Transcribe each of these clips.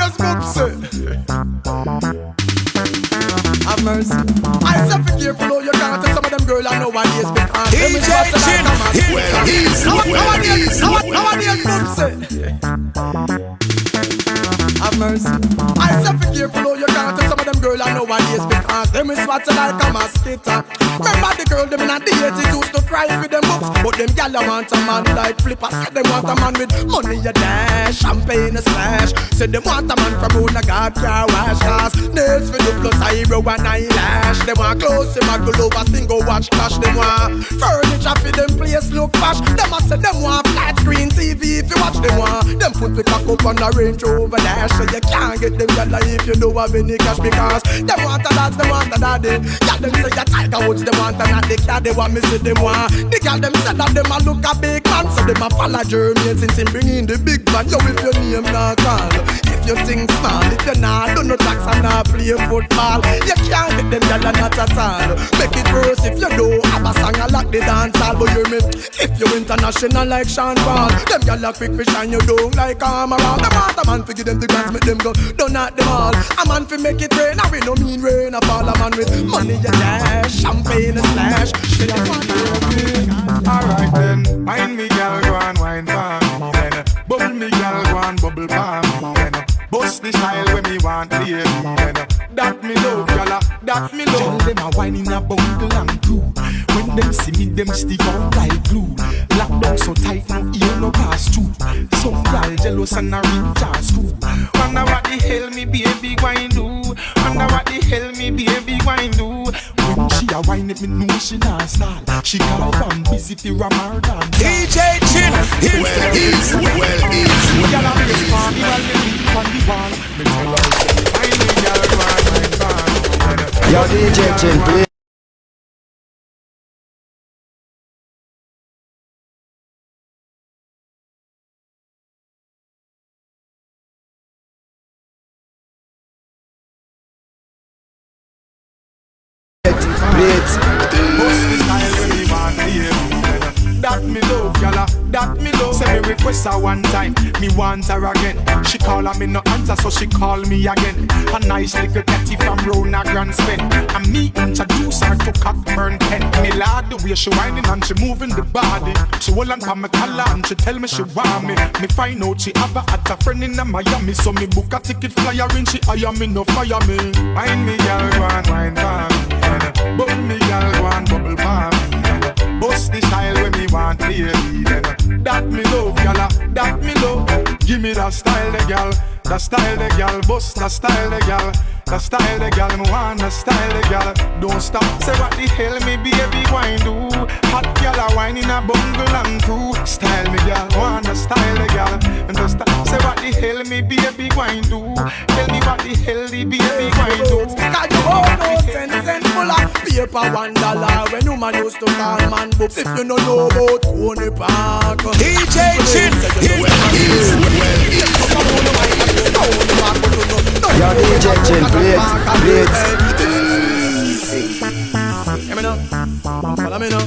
days, books. Have mercy. I say be careful how you can't tell some of them girls I know nowadays because them is what they like nowadays, books. Have mercy. I say be careful how you can't tell some of them girls I know nowadays because them is what they like a mosquito. Remember the girl them in the 80s used to cry for them books, but them gal want a man like Flipper. Say them want a man with money a dash, champagne a splash. Say them want a man from own a god car wash, cause nails for the plus eyebrow and eyelash. Them want clothes, them want go over, sing go watch clash. Them want furniture for them place look posh. Them a say them want flat screen TV if you watch them want. Them put the cock up on the Range Rover dash, so you can't get them gal if you don't have any cash because them want a dance, them want a daddy. Gal them say a Tiger Woods. They want and not the car, they want me say them want. The girl them said that them a look a big man, so them a follow Jermaine since him bring in the big man. Yo, if your name not call, if you think small, if you not do no tax and not play football, you can't get them girl not at all. Make it worse if you do have a song a like the dance hall, but you me if you international like Sean Paul, them girl a quick fish and you don't like armor. Them want a man to give them the grants, make them go don't at them all. A man fi make it rain, I we no mean rain. A fall a man with money you dash, champagne. In a splash, alright then, wine me gal go and wine for me. Then bubble me gal go and bubble for me. Then bust the style when me want to hear me. Then that me love, gala, that me love. Tell them a wine in a bungle and crew. When them see me, them stick out like glue. Lock down so tight, no ear no pass through. Some gal jealous and a reach a screw. Wonder what the hell me baby wine do. Wonder what the hell me baby wine do. When she a wine it, me know she not stall. She call from busy fi ram her dance. DJ Chine, well easy. Gyal a respond while me leap on the wall. Me tell her wine me gyal go and wine for. Yo DJ Chine, please. That me love, gyal, that me love. Say me request her one time, me want her again. She call her, me no answer, so she call me again. A nice little catty from Rona Grand Spend. And me introduce her to Cockburn Pen. Me lad the way she whining and she moving the body. She hold on for me collar and she tell me she want me. Me find out she have a friend in Miami, so me book a ticket flyer in. She hire me, no fire me. Wine me, gyal, go and wine for me. Bubble me, gyal, go and bubble for me. Bust the style when me want to hear me. That me love, gyal, that me love. Give me that style, the gyal, that style, the gyal. Bust that style, the gyal, that style, the gyal. Me want that style, the gyal. Don't stop, say what the hell me baby wine do. Hot gyal a wine in a bungle and crew. Style me gyal, want that style, the gyal. And just stop, say what the hell me baby wine do. Tell me what the hell the baby wine do. Cause you hold no 10 cents full of paper $1 when you man used to call man books. If you don't know about Tony Park, DJ Chine, Yo DJ Chine, play it. Hear me now, follow me now.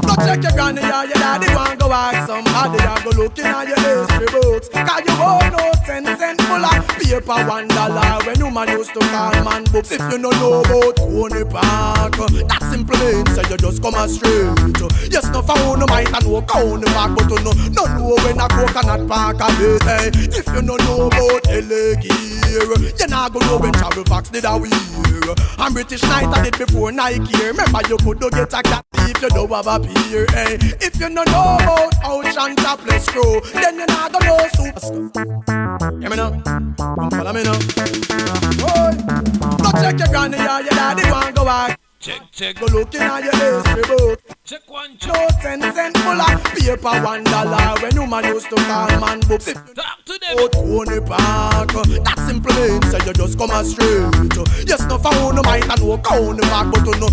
Go check your granny or your daddy want go ask somebody. I go looking at your history books. Cause you hold no 10 cents full of paper $1 when you man used to call man books. If you don't know about Tony Park, that simple means so you just come a straight. Yes, no phone no might and no count Park, but you no know when a coconut park a bit. Hey. If you don't know about LA gear, you not go know when Travel Fox did a wear. And British Knight I did before Nike. Remember you could do get a cat if you don't have a peer. Hey. If you don't know about Ocean Topless Crew, then you not gonna know super. Hear me now, follow me now. Go check your granny or your daddy want go back. check. Go looking at your history book. Check one. No 10 cents full of paper $1 when you man used to call man books. If you talk to them out Tony Park, that simple means so you just come a straight. Yes, no phone no might and no count back, but you know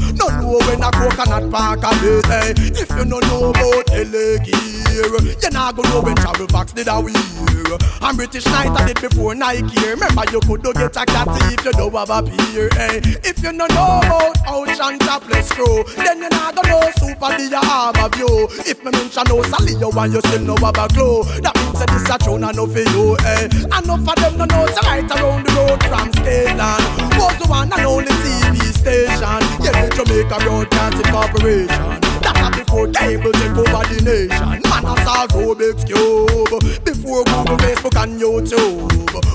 when a coconut park a bit. If you don't know about LA gear, here. You nah go know when travel box did I we here. I'm British Knight, I did before Nike here. Remember you could do get a cat if you don't have a peer. Hey, if you don't know about Ouch and Chapless crew, then you nah go know Super D you have a view. If me mention no Sally you and you still know have a glow, that means that this a tune enough for you. Hey, enough of them no know to right around the road from Scotland. Was the one and only TV station. Yeah, the Jamaica Broadcasting Corporation. That was before cable take over the nation. Man, I saw Rubik's Cube before Google, Facebook and YouTube.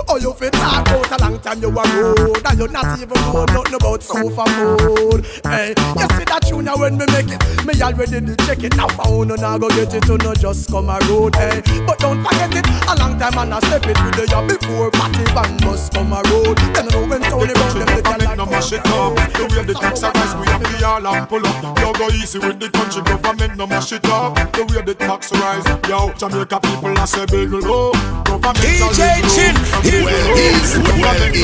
Oh, you fit talk out a long time you a road, and you not even know nothing about sofa food. Hey, you see that tune now when me make it, me already did check it. Now found and I go get it to no just come a road. Hey, but don't forget it, a long time and I step it with the year before Patty Van must come a road. Then I know when Tony round them they can like no mash it up. The way the tax rise, we have the all and pull up. You go easy with the country government, no mash it up. The way the tax rise, yo, Jamaica people I say big low. Government DJ Chine, government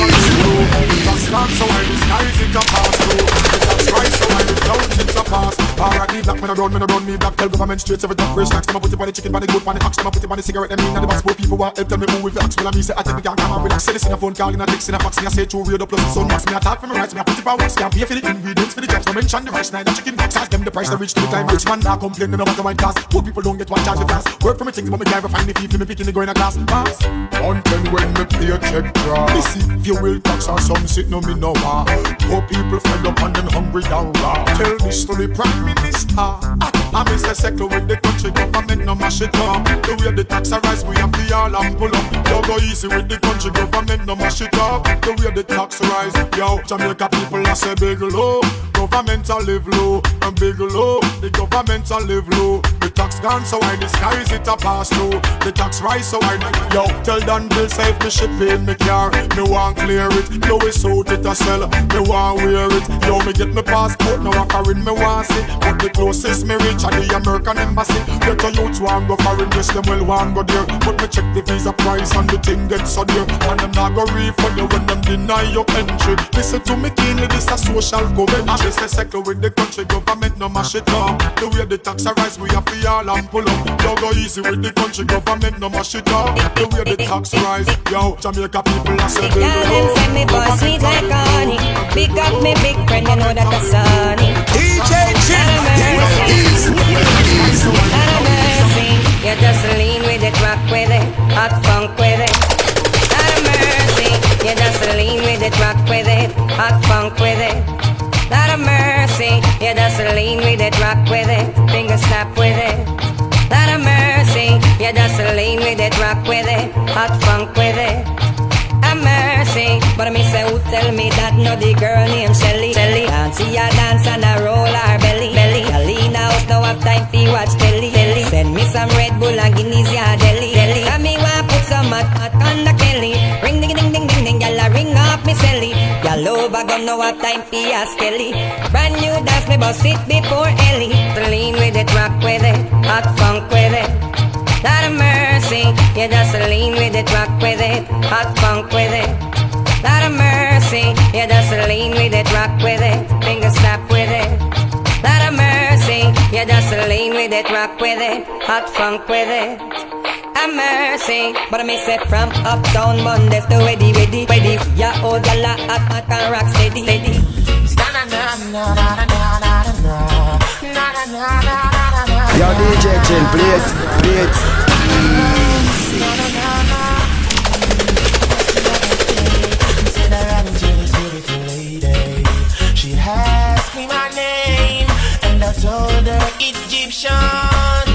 tax stand so I disguise it a pass through. Tax rise so I discount it a pass. Alright, me black, me no run me black. Tell government straight every time fresh tax. Them a put it on the chicken, on the goat, on the ox. Them a put it on the cigarette. Them in the box. Poor people want help. Tell me who with the ox. Well, me say I take me can't come and relax. Say this in a phone call, in a text, in a fax. Me I say true radio plus the sun max. Me I talk for me rights. Me I put it on wax. Can't pay for the ingredients for the jobs. No mention the rice, neither chicken box. Ask them the price they reach to the time. Rich man now complain no matter what cost. Poor people don't get one charge of class. Work for me things, but me can't find the fee for me picking the go in a class. Pass. On 10 when me play a check draw. Me see if you will tax or some sit no me no war. Poor people fed up and them hungry down raw. Tell this to the Prime Minister. I miss a sector with the country government no mash it up. The way the tax rise we have the all and pull up. Yo go easy with the country government no mash it up. The way the tax rise, yo Jamaica people I say big low. Government a live low and big low. The government a live low. The tax gone so I disguise it a pass through. The tax rise so I yo tell Dan Bill save me shipping me car. Me want clear it. No we suit it a sell. Me want wear it. Yo me get me passport now a foreign me want see. But the closest me reach at the American embassy. Get a youth want go foreign, yes them well want go there. But me check the visa price and the thing gets so dear. And them not go refund you when them deny your entry. Listen to me keenly, this a social government. This a sector with the country government no mash it up. The way the tax rise we have the all and pull up. Yo go easy with the country government no mash it up. The way the tax rise, yo Jamaica people I say girl them say me boy sweet like honey. Pick up me big friend you know that a sunny. DJ Chine, you just lean with it, rock with it, hot funk with it. Not a mercy, you just lean with it, rock with it, hot funk with it. Not a mercy, you just lean with it, rock with it, finger snap with it. Not a mercy, you just lean with it, rock with it, hot funk with it. A mercy, but me say who tell me that no the girl named Shelly. Dance a dance and a roll her belly. A lean house now have time fi watch telly. Send me some Red Bull and Guinness ya deli. And me want put some hot on the Kelly. Ring ding ding ding ding ding, gyal ring up me celly. Gyal over gun now have time fi ask Kelly. Brand new dance me bust it before Ellie. Lean with it, rock with it, hot funk with it. Not a mercy, you just lean with it, rock with it, hot funk with it. Not a mercy, you just lean with it, rock with it, finger snap with it. Not a mercy, you just lean with it, rock with it, hot funk with it. A mercy, but I may say from uptown Mondays to ready. Ya old gala hot and rock steady. Yo DJ Chine, play it. She asked me my name and I told her it's Egyptian.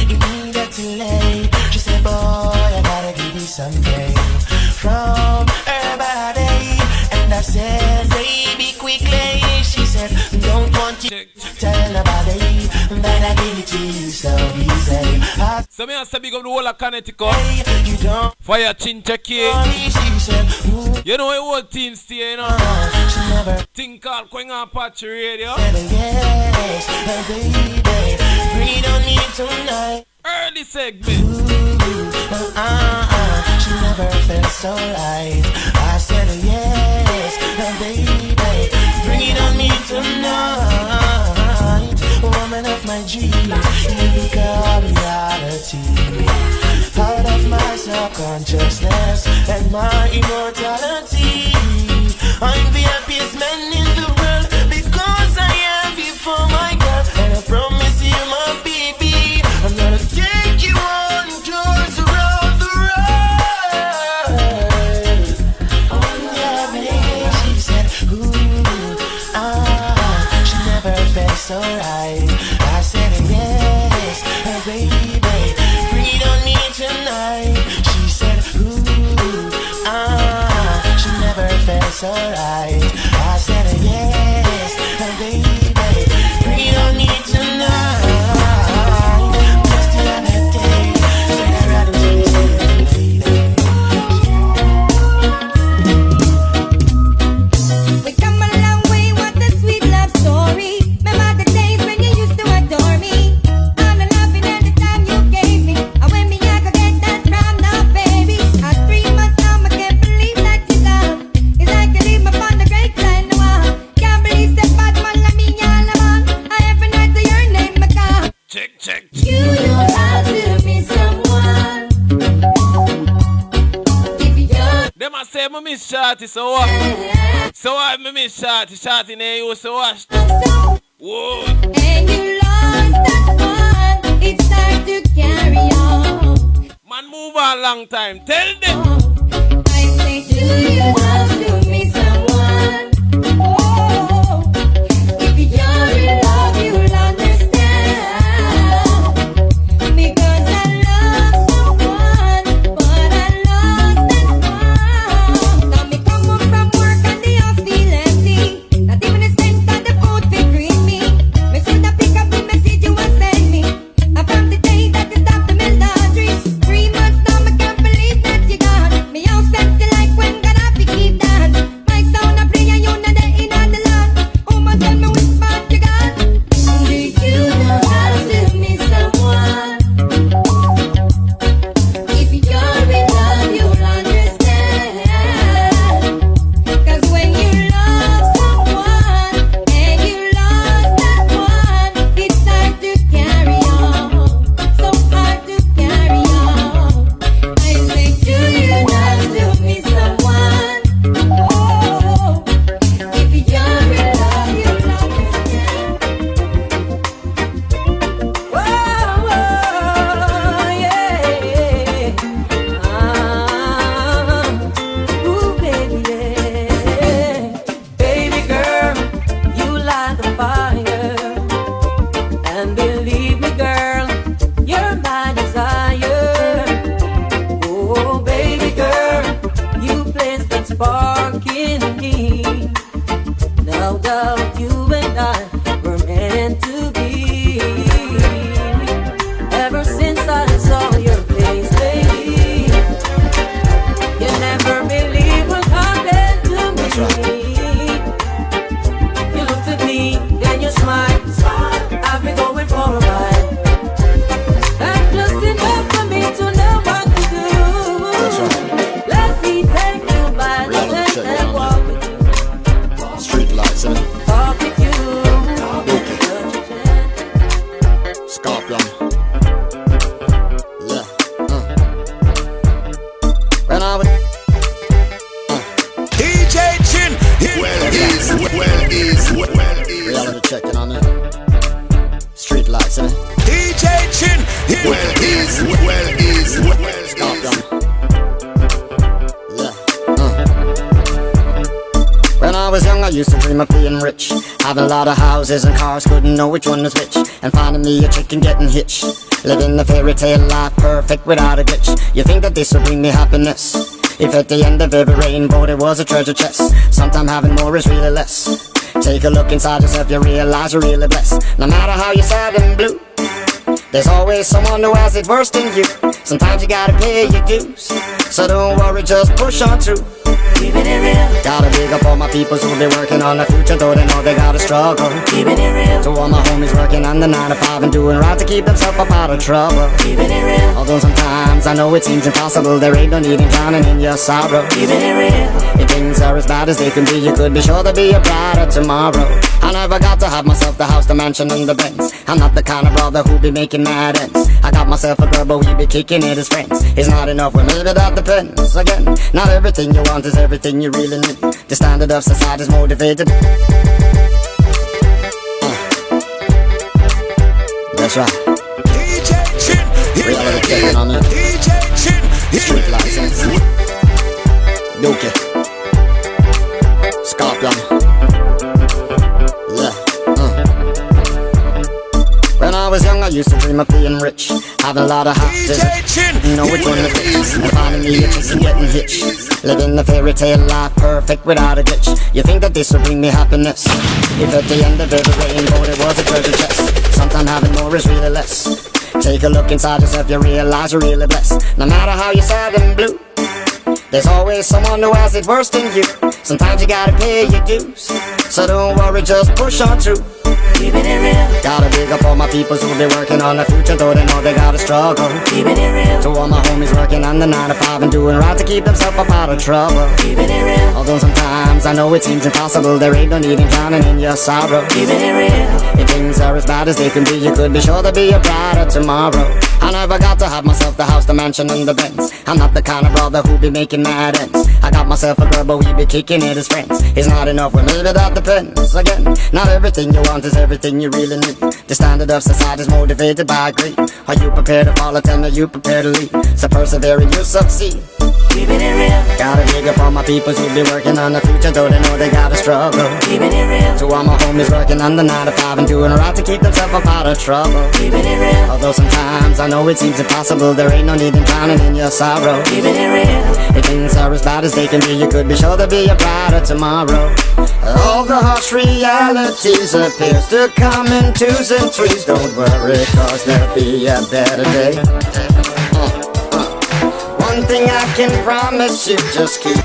Immediately she said, boy, I gotta give you something from her body. And I said, baby, quickly. She said, don't want you tell nobody that I give it to you so easy. So me have to big up the whole of Connecticut. You don't Fire Chin check here. she said, You know the whole team stay, you know. she never Thing called Kwengah Pache Radio. said yes, baby, breathe on me tonight. Early segment. She never felt so right. I said yes, baby, bring it on me tonight. Woman of my dreams, you call me out. reality. Out of my subconsciousness and my immortality. I'm the happiest man in the world because I have you for my girl. And I promise you, my baby, I'm gonna take you on tours around the world. Oh yeah, baby, she said, ooh, she never felt so right. I said yes, baby, bring it on me tonight. She said, ooh, she never felt so right. I said yes, baby, bring it on me tonight. Just the other day, said I'd rather take it. We come a long way, what a sweet love story. Remember the days when you used to adore me. All the loving and the time you gave me. And when me I could get that from now, baby. At 3 months now, I can't believe that you gone. It's like you leave me on the great line now. Can't believe that bad man like me, y'all man. I every night to your name, my God. Check. You know how to miss someone. If you're Them a say me miss Shorty, so what? So what me miss Shorty? Shorty ne you so what? Whoa. and you lost that one, it's time to carry on. Man move on long time. Tell them. I say, do you love to miss someone? Oh, if you're in love, you'll understand. Because I love someone, but I lost that one. Now me come home from work and the house feel empty. Not even the scent of the food will greet me. Me should have pick up the message you were sent me. I found the day that you stopped the melody. 3 months now, I can't believe that you gone. Me house empty like Kwengah Pache keep dance. My sound a play and you know that in the land. Oh my God, me wish back you gone. Do you know how to miss someone? If you're in love, you'll understand. 'Cause when you love someone and you lost that one, it's hard to carry on. So hard to carry on. I say, do you love to miss someone? Oh, if you're in love, you'll understand. Whoa, yeah. Ooh, baby, yeah. Baby girl, you light the fire. And believe me, girl, you're my desire. Oh, baby girl, you place that spark in me. No doubt you and I were meant to be. Ever since I saw your face, baby, you never believe what happened to me. You looked at me, then you smiled. I've been going for a ride. That's just enough for me to know what to do. Let me take you by the hand and walk with you. Street lights, innit? Talk with you. Scorpion. Yeah. When I was DJ Chine, reality checking on it. Street lights, innit? DJ Chine, Scorpion. Yeah. When I was young, I used to dream of being rich. Having a lot of houses and cars, couldn't know which one was which. And finding me a chick and getting hitched. Living the fairy tale life, perfect without a glitch. You think that this would bring me happiness? If at the end of every rainbow there was a treasure chest. Sometimes having more is really less. Take a look inside yourself, you realize you're really blessed. No matter how you're sad and blue, there's always someone who has it worse than you. Sometimes you gotta pay your dues, so don't worry, just push on through. Keeping it real. Gotta big up all my peoples who be working on the future, though they know they gotta struggle. Keeping it real. To all my homies working on the 9 to 5 and doing right to keep themselves up out of trouble. Keeping it real. Although sometimes I know it seems impossible, there ain't no need in drowning in your sorrow. Keeping it real. If things are as bad as they can be, you could be sure to be a brighter tomorrow. I never got to have myself the house, the mansion and the Benz. I'm not the kind of brother who be making mad ends. I got myself a girl, but we be kicking it as friends. It's not enough, well maybe that depends. Again, not everything you want is everything you really need. The standard of society is motivated. That's right. DJ Chine, Reality checking on it. DJ Chine, Street license. Dookie. Scorpion. Yeah. When I was young, I used to dream of being rich, having a lot of houses, know which one is which, and finding me a chick and getting hitched, living the fairy tale life, perfect without a glitch. You think that this would bring me happiness? If at the end of every rainbow there was a treasure chest, sometimes having more is really less. Take a look inside yourself, you realize you're really blessed. No matter how you're sad and blue, there's always someone who has it worse than you. Sometimes you gotta pay your dues, so don't worry, just push on through. Keeping it real. Gotta big up all my peoples who be working on the future, though they know they gotta struggle. Keeping it real. To all my homies working on the 9 to 5 and doing right to keep themselves up out of trouble. Keeping it real. Although sometimes I know it seems impossible, there ain't no need in drowning in your sorrow. Keeping it real. If things are as bad as they can be, you could be sure to be a brighter tomorrow. I never got to have myself the house, the mansion and the Benz. I'm not the kind of brother who be making mad ends. I got myself a girl, but we be kicking it as friends. It's not enough, well maybe that depends. Again, not everything you want is everything you really need. The standard of society is motivated by greed. Are you prepared to follow? Tell me, you prepared to lead. So persevere and you succeed. Keeping it real. Gotta dig up all my peoples who be working on the future, though they know they gotta struggle. Keeping it real. To all my homies working on the 9 to 5 and doing right to keep themselves up out of trouble. Keeping it real. Although sometimes I know it seems impossible, there ain't no need in drowning in your sorrow. Keeping it real. If things are as bad as they can be, you could be sure to be a brighter tomorrow. All the harsh realities appears to come in 2s and 3s. Don't worry, cause there'll be a better day. One thing I can promise you, just keep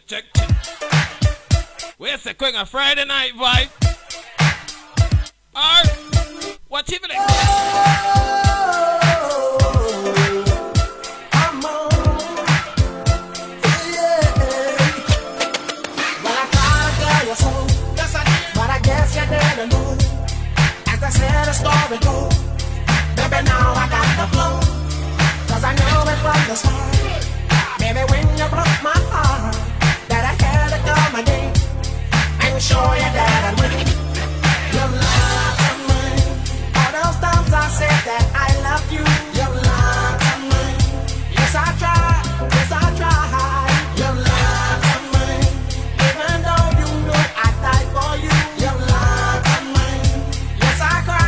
Check. Where's the Kwengah Friday night vibe? Alright, what's evening? Story go. Baby, now I got the flow, cause I know it from the start. Baby, when you broke my heart, that I had to come again and show you that I'm winning. You love to me. All those times I said that I love you. You love to me. Yes, I tried. Yes, I tried. You love to me. Even though you know I died for you. You love to me. Yes, I cried.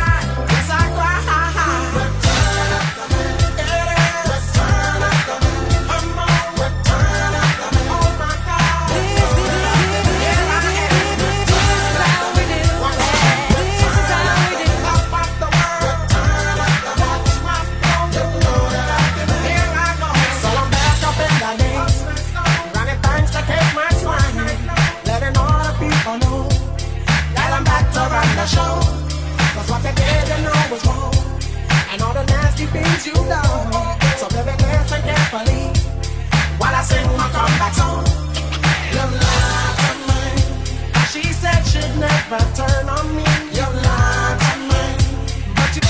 Show, cause what they did you know was wrong, and all the nasty things you done. So baby, listen carefully while I sing my comeback song. You lied to me, she said she'd never turn on me. You lied to me, but you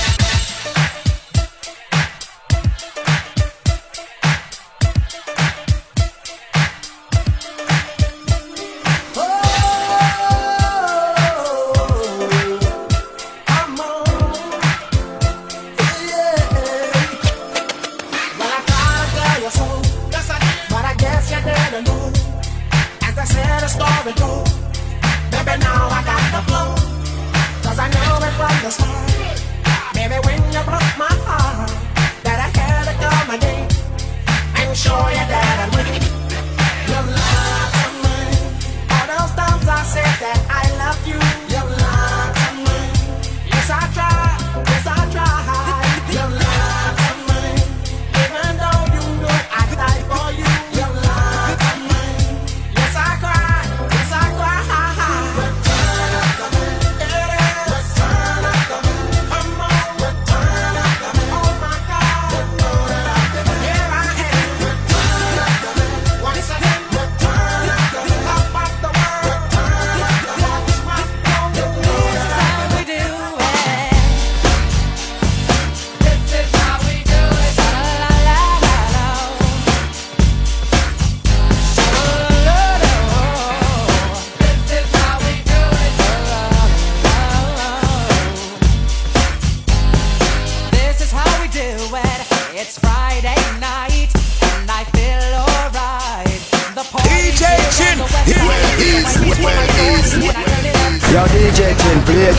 story go. Baby, now I got the flow, cause I know it from the start. Baby, when you broke my heart, that I had to come again and show you that I'm winning. You lied to me. All those times I said that Yo, DJ Chine, play it.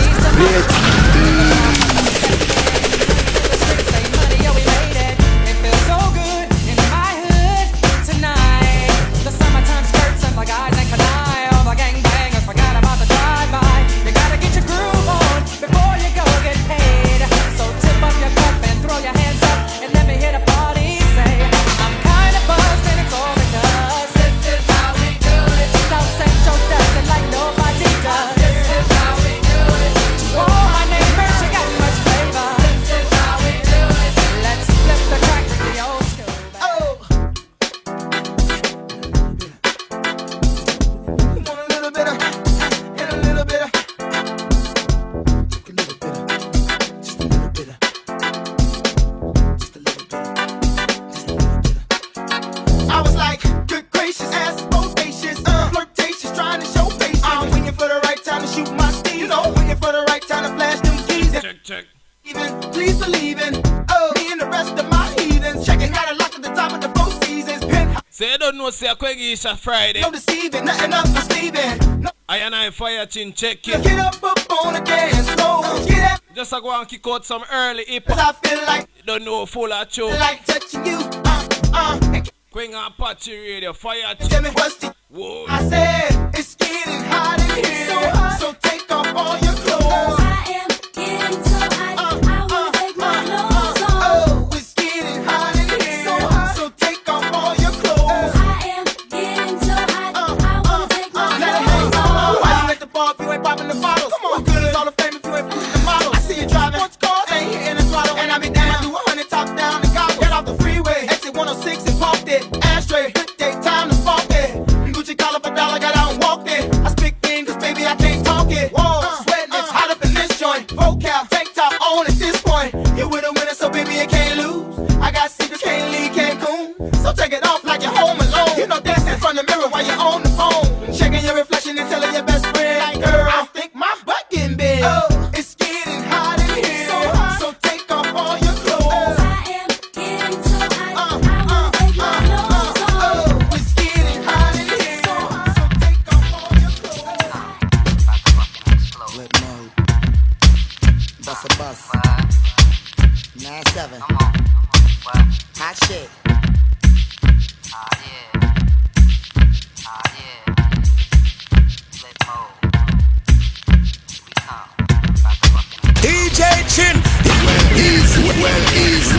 Kwengeisha Friday. No deceiving, nothing up my sleeving. I and I fire Chine check it. Get up on the dance floor. Get up. Just go and kick out some early hip hop. I feel like you don't know full of show. Like touching you. Kwengah Pache Radio, fire Tell me what's the whoa. I said it's getting hot in here. So hot. So take off all your clothes. I am getting so hot. I wanna take my clothes off. Oh, it's getting hot in here. So hot. So take off all your clothes. I am getting so hot. I wanna take my clothes off. Why you at the bar if you ain't popping the bottles? Come on, good as all the fame if you ain't pushing the models. I see you driving sports cars, ain't hitting the throttle, and I be down. I do 100 top down and gobble. Get off the freeway, exit 106 and parked it. Ashtray, time to spark it. Gucci collar for dollar, got out and walked it. I speak English, baby, I can't talk it. Whoa, sweating, it's hot up in this joint. Vocal, tank top on at this point. You with a winner, so baby, you can't lose. I got secrets, can't leave Cancun. So take it off like you're home alone. You know, dancing in front of the mirror while you're on the phone. Checking your reflection and telling your best friend, like, girl, I think my butt getting big. Oh, it's getting hot in here. So hot. So take off all your clothes. I am getting so hot. I wanna take my clothes off. Oh, it's getting hot in here. So hot. So take off all your clothes. Flip mode. Bust a bus. 9-7. Hot shit. DJ Chine. Well, easy.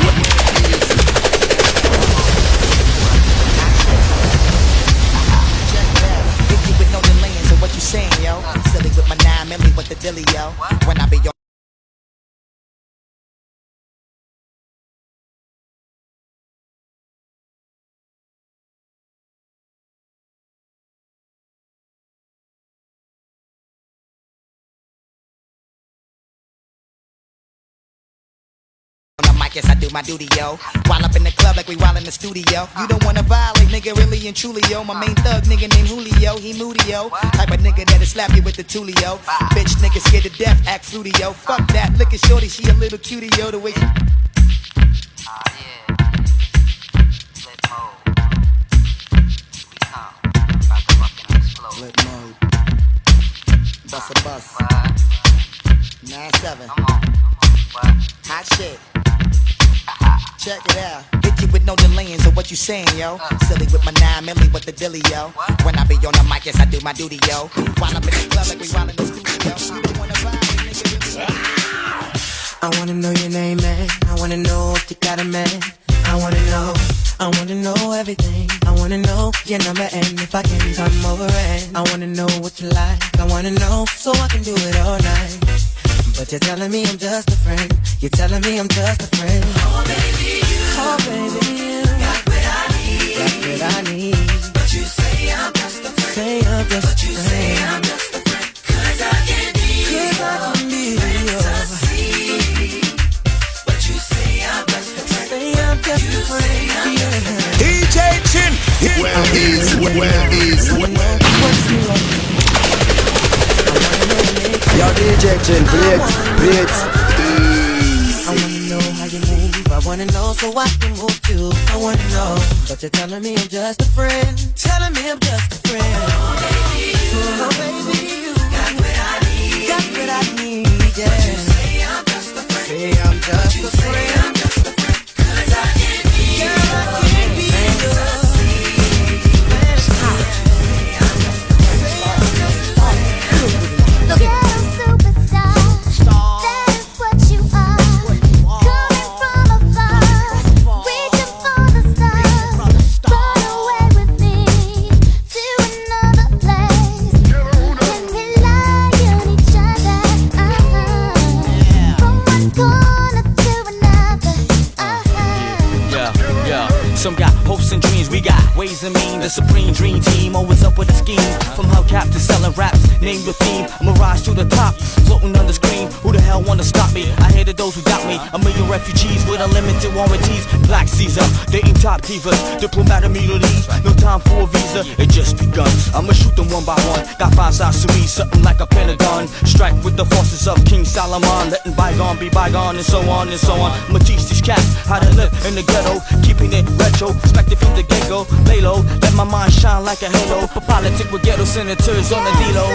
Hit you with no delaying, so what you saying, yo? Silly with my 9 milli, what the dilly, yo? When I be your yes, I do my duty, yo. While up in the club like we while in the studio. You don't wanna violate, nigga, really and truly, yo. My main thug nigga named Julio, he moody, yo. Type of nigga that'll slap you with the tulio. Bitch nigga scared to death, act fruity, yo. Fuck that, look at shorty, she a little cutie, yo. The way she Flip mode. Bust a bus. 9-7. Hot shit. Check it out. hit you with no delaying, so what you saying, yo? Silly with my 9 milli, what the dilly, yo? When I be on the mic, yes, I do my duty, yo. While I'm in the club, like we while in the studio. You don't wanna vibe, nigga, I wanna know your name, man. I wanna know if you got a man. I wanna know everything. I wanna know your number and if I can come over and I wanna know what you like. I wanna know so I can do it all night. But you're telling me I'm just a friend. You're telling me I'm just a friend. Oh baby, you got what I need. Got what I need. But you say I'm just a friend. Say I'm just but you say I'm just a friend. 'Cause I can be. 'Cause I can be. But you say I'm just a friend. Say I'm just a friend. Yeah. DJ Chine. Well, easy. Yo, DJ Chine, play it. I wanna know how you move. I wanna know so I can move too. I wanna know, but you're telling me I'm just a friend. Telling me I'm just a friend. Oh baby, you got what I need. the supreme dream team, always up with a scheme. From hubcap to selling raps, name the theme. I'ma rise to the top, floating on the screen. Who the hell wanna stop me? I hated those who got me. A million refugees with unlimited warranties. Black Caesar, dating top divas, diplomat immunities. No time for a visa, it just begun. I'ma shoot them one by one. Got 5 sides to me, something like a pentagon. Strike with the forces of King Solomon, letting bygone be bygone, and so on and so on. I'ma teach these cats how to live in the ghetto, keeping it retro, expected from the get-go. Lay low, let my mind shine like a halo. For politics with ghetto senators on the D-Lo.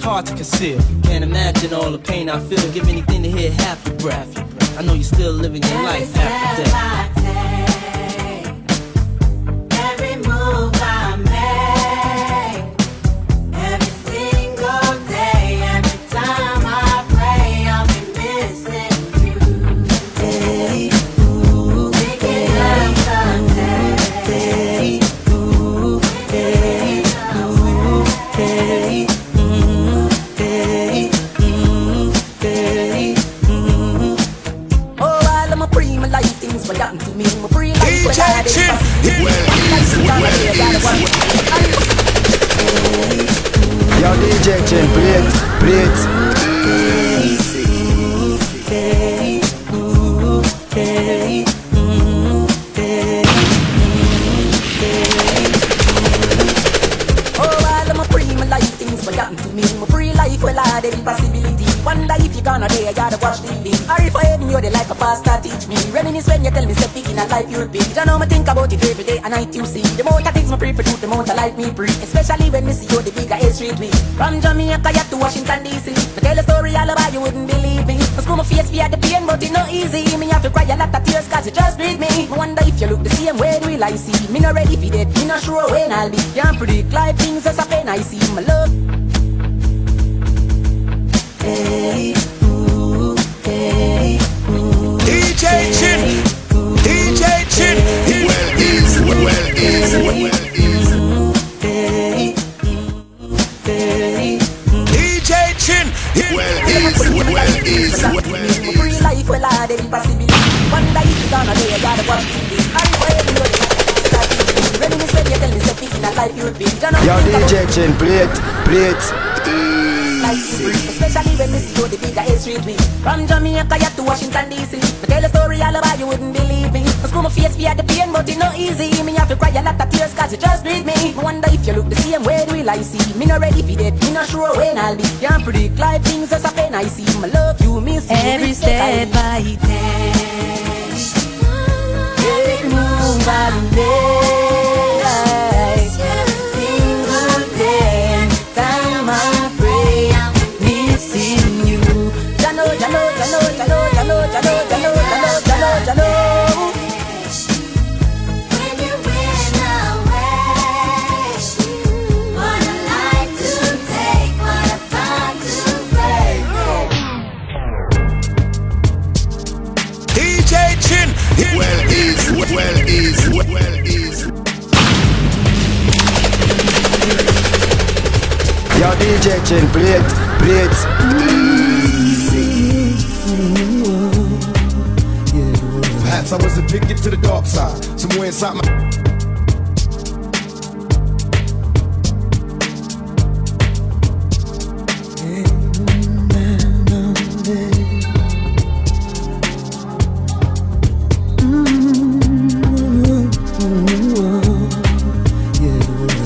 Hard to conceal. Can't imagine all the pain I feel. Give anything to hear half your breath. I know you're still living your life after death. Every DJ Chine, play it. Well, I have possibility. Wonder if you gonna day, I gotta watch TV. Or if I heaven you, they like a pastor teach me. Reminisce when you tell me, step in a life you'll be. You know me think about it every day and night you see. The more things me pray for do, the more I like me free. Especially when me see you, the bigger A Street we. From Jamaica to Washington DC. Me tell a story all about you wouldn't believe me. I screw my face for the pain, but it's not easy. Me have to cry a lot of tears cause you just breathe me. Me wonder if you look the same way will I see. Me not ready for that, me not sure when I'll be. Can't predict life things as a pain I see. My love. Hey, ooh, hey, ooh, DJ Chine, DJ Chine, well is, hey, DJ Chine, well is. Free life, well, I have possibility. Wonder if you gonna day, I gotta watch TV. I pray you know the reminisce when you tell me, step in a life you'll be. Yo, DJ Chine, play it. Especially when we see you the bigger A Street we. From Jamaica to Washington DC. Me tell a story all about you wouldn't believe me. I screw my face for the pain but it's not easy. Me have to cry a lot of tears cause you just breathe me. Me wonder if you look the same way will I see. Me not ready for that, me not sure when I'll be. Can't predict life things as a pain I see. My love you, miss you, every step I take, every move I make, single day, time I pray, missing you. Jano. When you went away, what a life to take, what a part to break. DJ Chine, well is. Yo, DJ Chine, play it. Perhaps I was addicted to the dark side, somewhere inside my.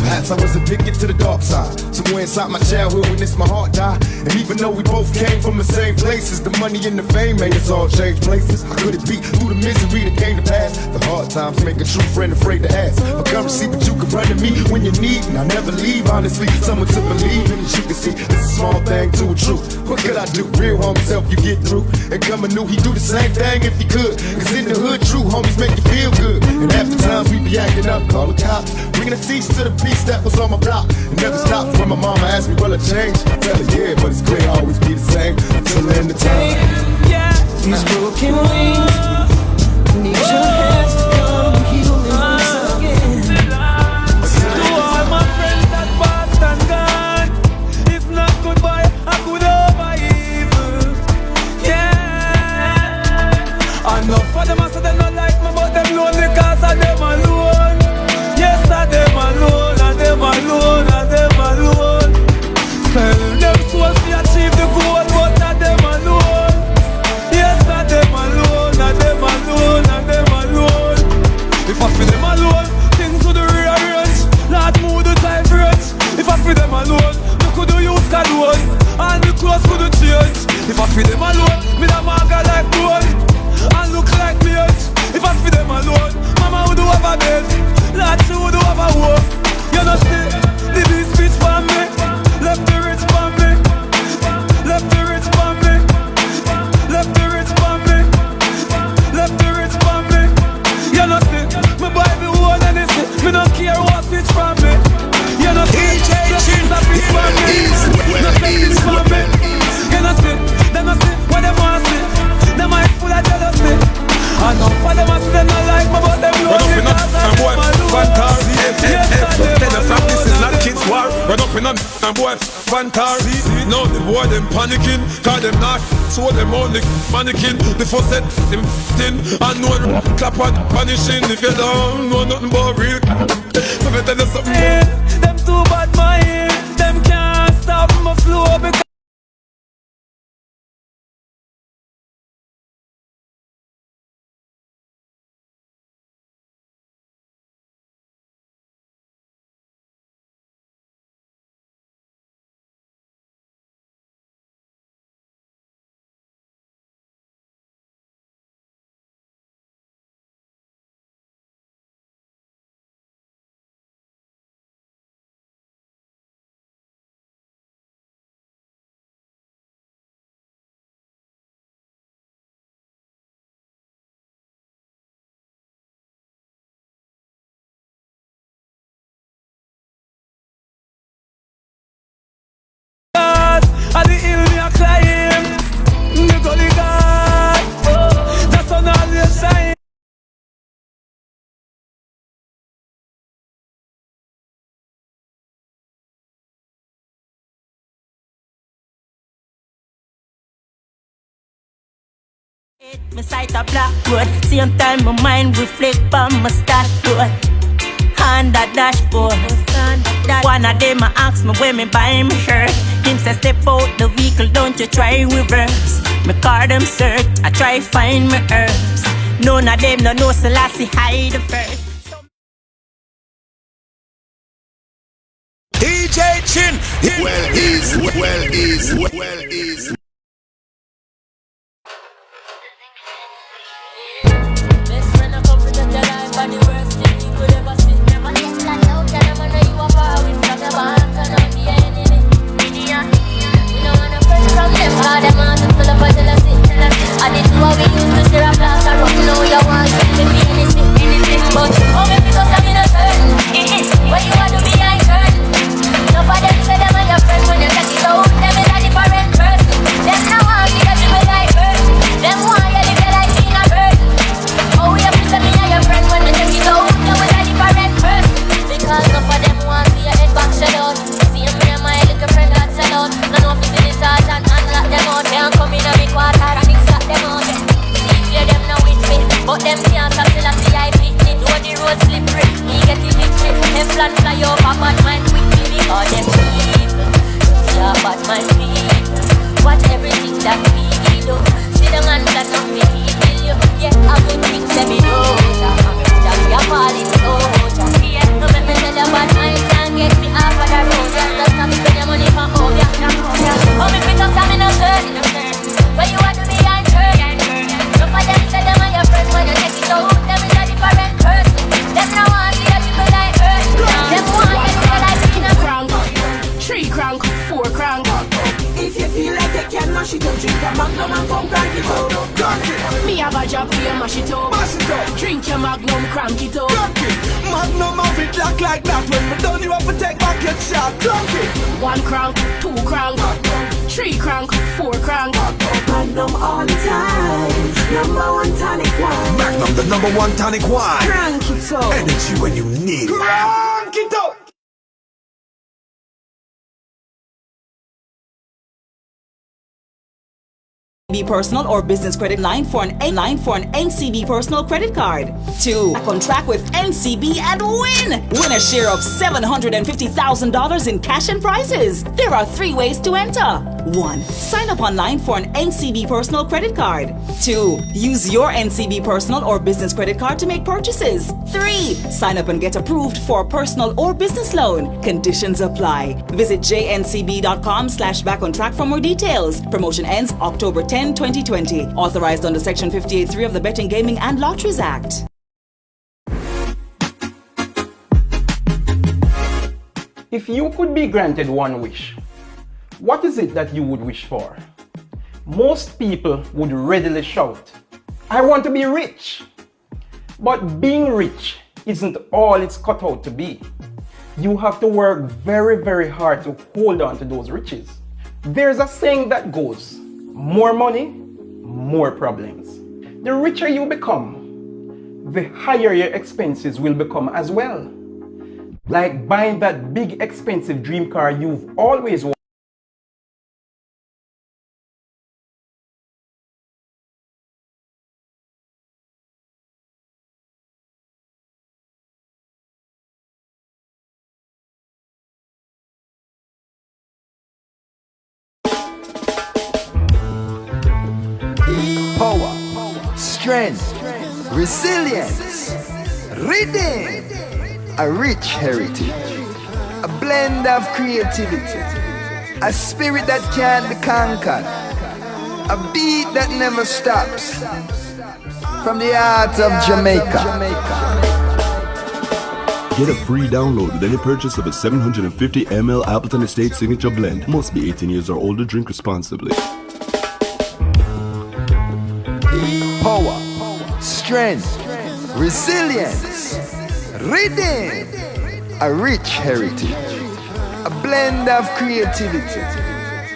Perhaps I was addicted to the dark side, somewhere inside my childhood when it's my heart died. And even though we both came from the same places, the money and the fame made us all change places. How could it be through the misery that came to pass? The hard times make a true friend afraid to ask for currency, but you can run to me when you need, and I never leave. Honestly, someone to believe in, as you can see, it's a small thing to a truth. What could I do? Real homies help you get through. And coming new, he do the same thing if he could. Cause in the hood, true homies make you feel good. And after times we be acting up, call the cops, bringing the cease to the peace that was on my block. It never stopped when my mama asked me, will I change? I tell her, yeah, but it's clear I'll always be the same until the end of time. These broken wings need your hands to come and heal me once again. To all my friends that passed and gone, it's not goodbye, I could over evil. Yeah, I know for them I said they not like me, but them lonely cause I them alone. Yes, I them alone. Tell them souls to achieve the goal, but I them alone. Yes, I them alone. If I feel them alone, things would rearrange. Not move the time range. If I feel them alone, they could do use God one, and the clothes could change. If I feel them alone, me da maga like gold, and look like me. If I feel them alone, mama would do have a bed, lad she would do have a work. You know see, the big speech for me, left the rich for me, left the rich for me, left the rich for me, left the rich for me. You know see, me buy me one and they say, me don't care what switch from me. You know see, the things that bitch for me, no things for me. You know see, them a see what them want see, them eyes full of jealousy. I know for them I see them not like me, but them know me cause I'm boy, fantasy. Tell the fact this is not kids war. Run up in a boy, fantasy. No, the boy them panicking, cause them not, so them only mannequin. Before said them thin, and no clap and punishing. If you don't know nothing but real, let me tell you something. Them too bad mind, them can't stop me My sight a black road, same time my mind reflect on my start road. On that dashboard, one of them I ask me when me buy my shirt. Him say step out the vehicle, don't you try reverse. Me car them search, I try find my herbs. None of them no know Selassie hide the first. DJ Chine, well is. Best friend, I come to touch your life, and the worst thing you could ever see. Never get flat out, and I'm gonna you are far away from your back, and I'm the enemy. We don't want a friend from them, all them hearts are full of jealousy. I did what we used to share a glass of rum, now you want to be anything. But only because I'm in a turn. When you want to be I turn. Enough of them say them are your friend, when you check it out, them is a different person. Them now want me that you be like bird. Them want you live your life in a bird. Oh, you have to say me are your friend, when you check it out, them is a different person. Because enough of them want see your head back shut out. See me and my little friend that sell out. None of this is hard and unlock them out. They don't come in a big water and extract them out. See clear them now with me, but them can't stop till I see I pick it. Though the road slippery, me get the victory. Them plan fly over, bad mind quickly. Because them people, yeah, bad mind people. Watch everything that we do. See them and plan on me, kill you. Yeah, I good things let me know. That we are falling soldier. Yeah, no make me tell you bad mind can't get me off of the road. Just stop me spend your money for home. Yeah, oh, me pick up some in a turn. When you want to be on turn. No for them say them are your friend. When you take it out, them is a different person. Them now want me that you be like earth. Them want you to be like in a crank, 3 crank, 4 crank. If you feel like you can mash it up, drink a magnum and come crank it up. Me have a job for you, mash it up. Drink your magnum, crank it up. Magnum of it like that. When we done, you have to take back your shot. 1 crank, 2 crank, 3 crank, 4 crank. Magnum all the time. #1 tonic wine. Magnum, the #1 tonic wine. Crank it up. Energy when you need it. Crank it up. Personal or business credit line for an NCB personal credit card. 2. Contract with NCB and win a share of $750,000 in cash and prizes. There are 3 ways to enter. 1. Sign up online for an NCB personal credit card. 2. Use your NCB personal or business credit card to make purchases. 3. Sign up and get approved for a personal or business loan. Conditions apply. Visit jncb.com/backontrack for more details. Promotion ends October 10, 2020. Authorized under Section 58(3) of the Betting, Gaming and Lotteries Act. If you could be granted one wish, what is it that you would wish for? Most people would readily shout, I want to be rich. But being rich isn't all it's cut out to be. You have to work very, very hard to hold on to those riches. There's a saying that goes, more money, more problems. The richer you become, the higher your expenses will become as well. Like buying that big expensive dream car you've always wanted. Power, strength, resilience, rhythm, a rich heritage, a blend of creativity, a spirit that can't be conquered, a beat that never stops, from the heart of Jamaica. Get a free download with any purchase of a 750 ml Appleton Estate Signature Blend. Must be 18 years or older. Drink responsibly. Power, strength, resilience, rhythm, a rich heritage, a blend of creativity,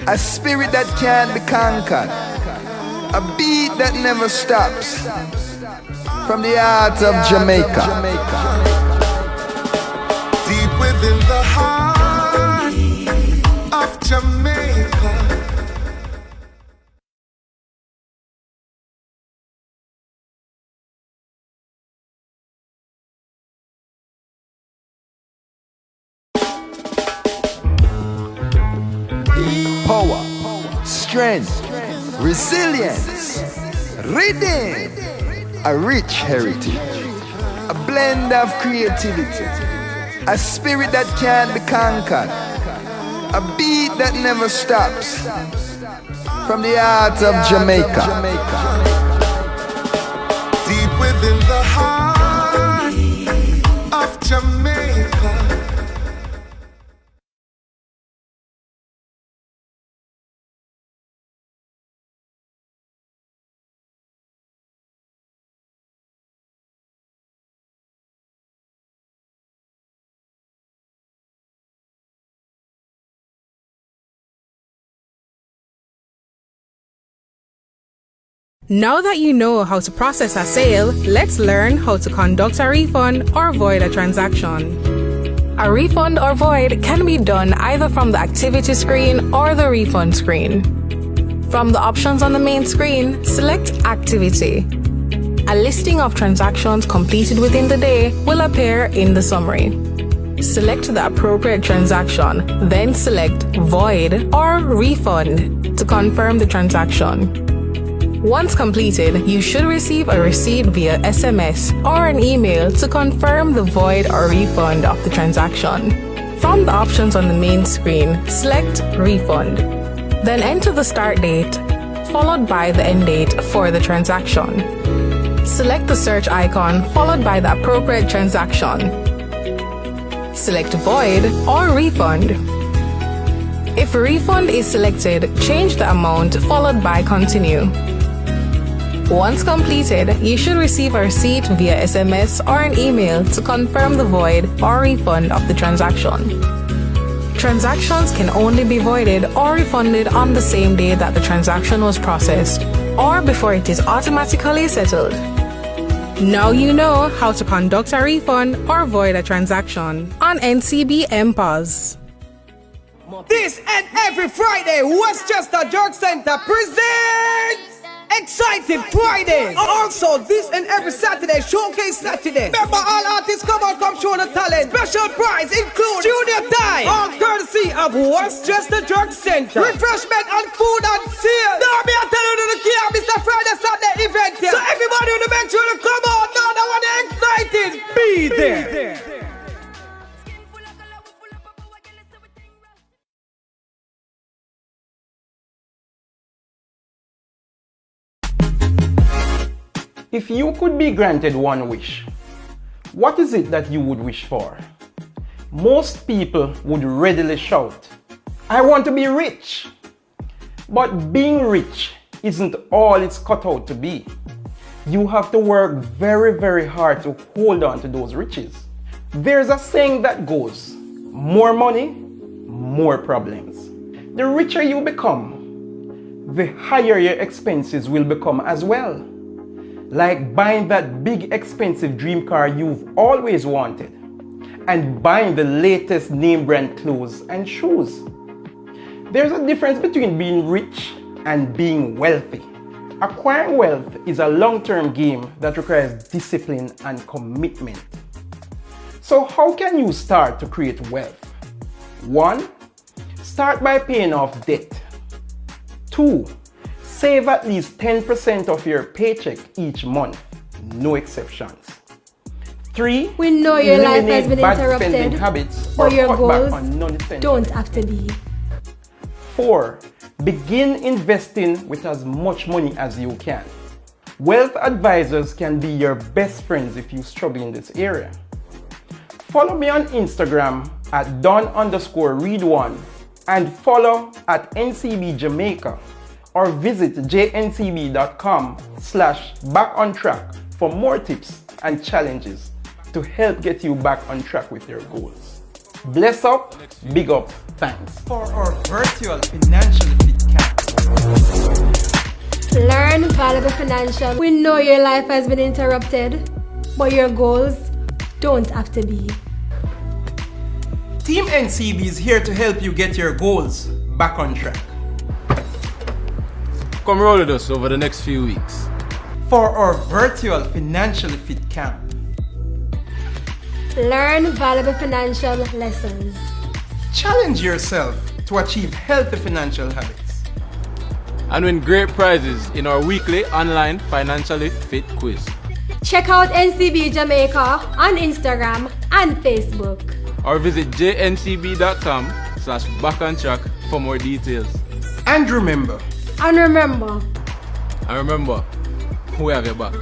a spirit that can't be conquered, a beat that never stops, from the heart of Jamaica. Deep within the heart of Jamaica. power, strength, resilience, rhythm, a rich heritage, a blend of creativity, a spirit that can't be conquered, a beat that never stops, from the heart of Jamaica. Deep within the heart of Jamaica. Now that you know how to process a sale, let's learn how to conduct a refund or void a transaction. A refund or void can be done either from the activity screen or the refund screen. From the options on the main screen, select Activity. A listing of transactions completed within the day will appear in the summary. Select the appropriate transaction, then select Void or Refund to confirm the transaction. Once completed, you should receive a receipt via SMS or an email to confirm the void or refund of the transaction. From the options on the main screen, select Refund. Then enter the start date, followed by the end date for the transaction. Select the search icon, followed by the appropriate transaction. Select Void or Refund. If a refund is selected, change the amount, followed by Continue. Once completed, you should receive a receipt via SMS or an email to confirm the void or refund of the transaction. Transactions can only be voided or refunded on the same day that the transaction was processed, or before it is automatically settled. Now you know how to conduct a refund or void a transaction on NCB MPOS. This and every Friday, Westchester Drug Center presents Exciting Fridays. Also, this and every Saturday, Showcase Saturday. Remember, all artists come out, come show the talent. Special prize include Junior Time, all courtesy of Westchester Drug Center. Refreshment and food on sale. Now me I tell you the key of Mr. Friday Saturday event here. So everybody will make sure to come out now. That one excited. Be there. If you could be granted one wish, what is it that you would wish for? Most people would readily shout, I want to be rich. But being rich isn't all it's cut out to be. You have to work very, very hard to hold on to those riches. There's a saying that goes, more money, more problems. The richer you become, the higher your expenses will become as well. Like buying that big expensive dream car you've always wanted, and buying the latest name brand clothes and shoes. There's a difference between being rich and being wealthy. Acquiring wealth is a long-term game that requires discipline and commitment. So how can you start to create wealth? 1. Start by paying off debt. 2. Save at least 10% of your paycheck each month, no exceptions. 3. We know your life has been bad interrupted, spending habits but or your cut goals back on non-essential. don't have to be. 4. Begin investing with as much money as you can. Wealth advisors can be your best friends if you struggle in this area. Follow me on Instagram at don_read1 and follow at NCB Jamaica, or visit jncb.com/backontrack for more tips and challenges to help get you back on track with your goals. Bless up, big up, thanks. For our virtual financial fit camp. Learn valuable financial. We know your life has been interrupted, but your goals don't have to be. Team NCB is here to help you get your goals back on track. Come roll with us over the next few weeks for our virtual financial fit camp. Learn valuable financial lessons. Challenge yourself to achieve healthy financial habits. And win great prizes in our weekly online Financially Fit quiz. Check out NCB Jamaica on Instagram and Facebook. Or visit jncb.com/backontrack for more details. And remember, we have your back.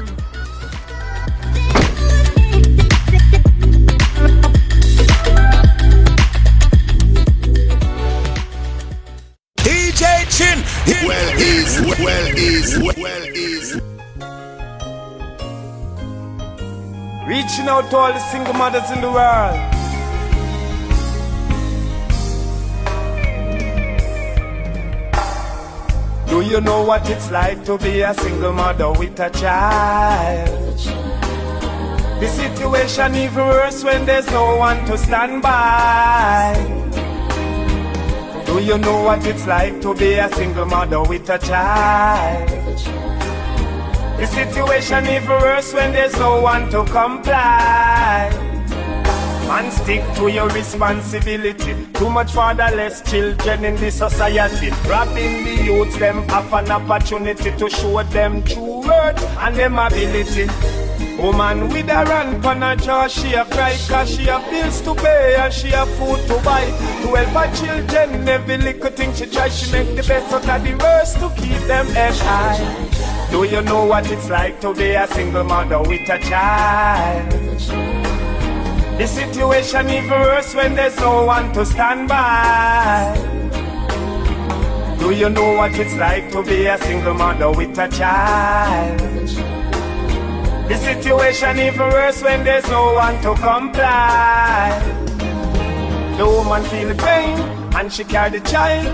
DJ Chine, well is. Reaching out to all the single mothers in the world. Do you know what it's like to be a single mother with a child? The situation even worse when there's no one to stand by. Do you know what it's like to be a single mother with a child? The situation even worse when there's no one to comply. Man, stick to your responsibility. Too much fatherless children in the society. Robbing the youths, them have an opportunity to show them true worth and them ability. Woman with a run on her jaw, she a cry cause she a bills to pay and she a food to buy. To help her children, every little thing she try, she make the best out of the worst to keep them head high. Do you know what it's like to be a single mother with a child? The situation even worse when there's no one to stand by. Do you know what it's like to be a single mother with a child? The situation even worse when there's no one to comply. The woman feel the pain and she carry the child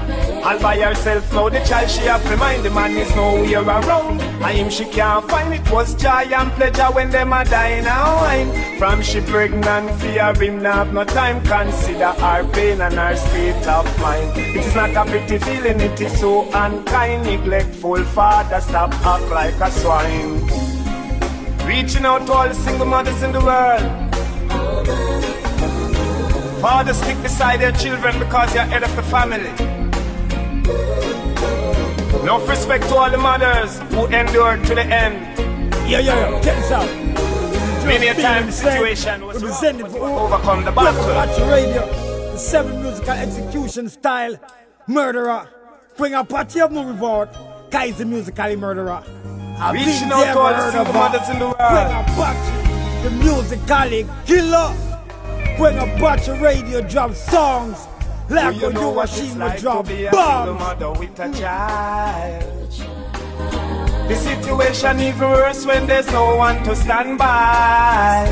all by herself. Now the child she have to mind the man is nowhere around. And him she can't find. It was joy and pleasure when them a dying and wine. From she pregnant fear him not have no time. Consider her pain and her state of mind. It is not a pretty feeling, it is so unkind. Neglectful father, stop act like a swine. Reaching out to all the single mothers in the world. Fathers stick beside their children because you're head of the family. No respect to all the mothers who endured to the end. Check this out. Many a time the situation was represented for overcome the battle. Kwengah Pache Radio, the 7 musical execution style murderer. Kwengah Pache of no reward, Kaiser musically murderer. Reaching out to all the single mothers in the world. Kwengah Pache, the musically killer. Kwengah Pache Radio drop songs like you know what she it's would like drop to be a bombs. single mother with a child. The situation even worse when there's no one to stand by.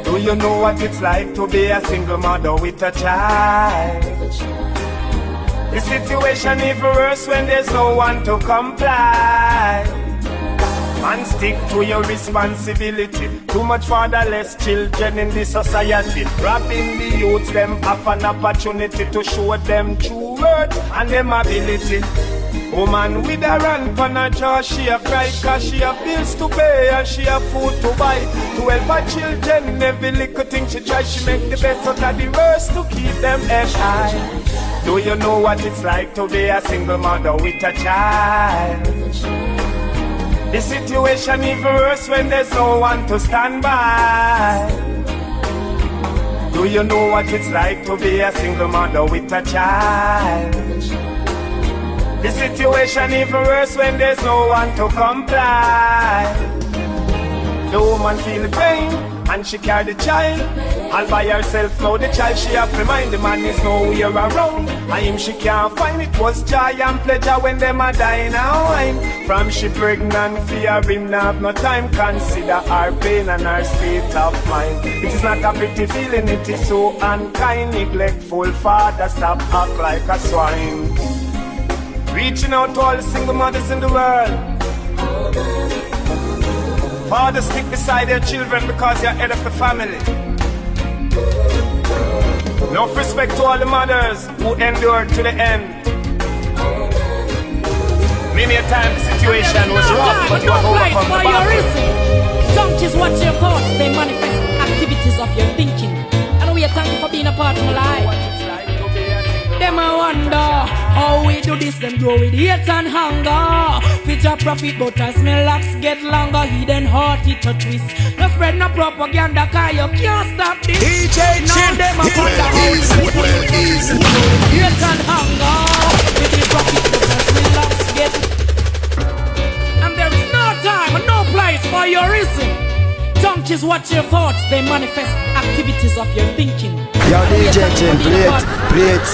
Do you know what it's like to be a single mother with a child? The situation even worse when there's no one to comply. And stick to your responsibility. Too much fatherless children in the society. Robbing the youths, them have an opportunity to show them true worth and them ability. Woman with a run on her jaw, she a cry cause she a bills to pay and she a food to buy. To help her children, every little thing she try, she make the best out of the worst to keep them head high. Do you know what it's like to be a single mother with a child? The situation even worse when there's no one to stand by. Do you know what it's like to be a single mother with a child? The situation even worse when there's no one to comply. The woman feel the pain and she carry the child all by herself. Now the child she have to mind the man is nowhere around. And him she can't find. It was joy and pleasure when them a dying and wine. From she pregnant fear him not have no time. Consider her pain and her state of mind. It is not a pretty feeling, it is so unkind. Neglectful father, stop act like a swine. Reaching out to all the single mothers in the world. Fathers stick beside their children because you're head of the family. No respect to all the mothers who endured to the end. Many a time the situation was rough, but you have overcome the battle. Don't just watch your thoughts, they manifest activities of your thinking. And we thank you for being a part of my life. Them I wonder how we do this. Them grow with hate and hunger. Picture profit, but as my locks get longer, hidden heart it a twist. No spread no propaganda, cause you can't stop this. DJ now them I wonder how we do this. Hate and hunger. Picture profit, but as my locks get. And there is no time and no place for your reason. Donkeys watch your thoughts, they manifest activities of your thinking. Yo, DJ Chin, play it.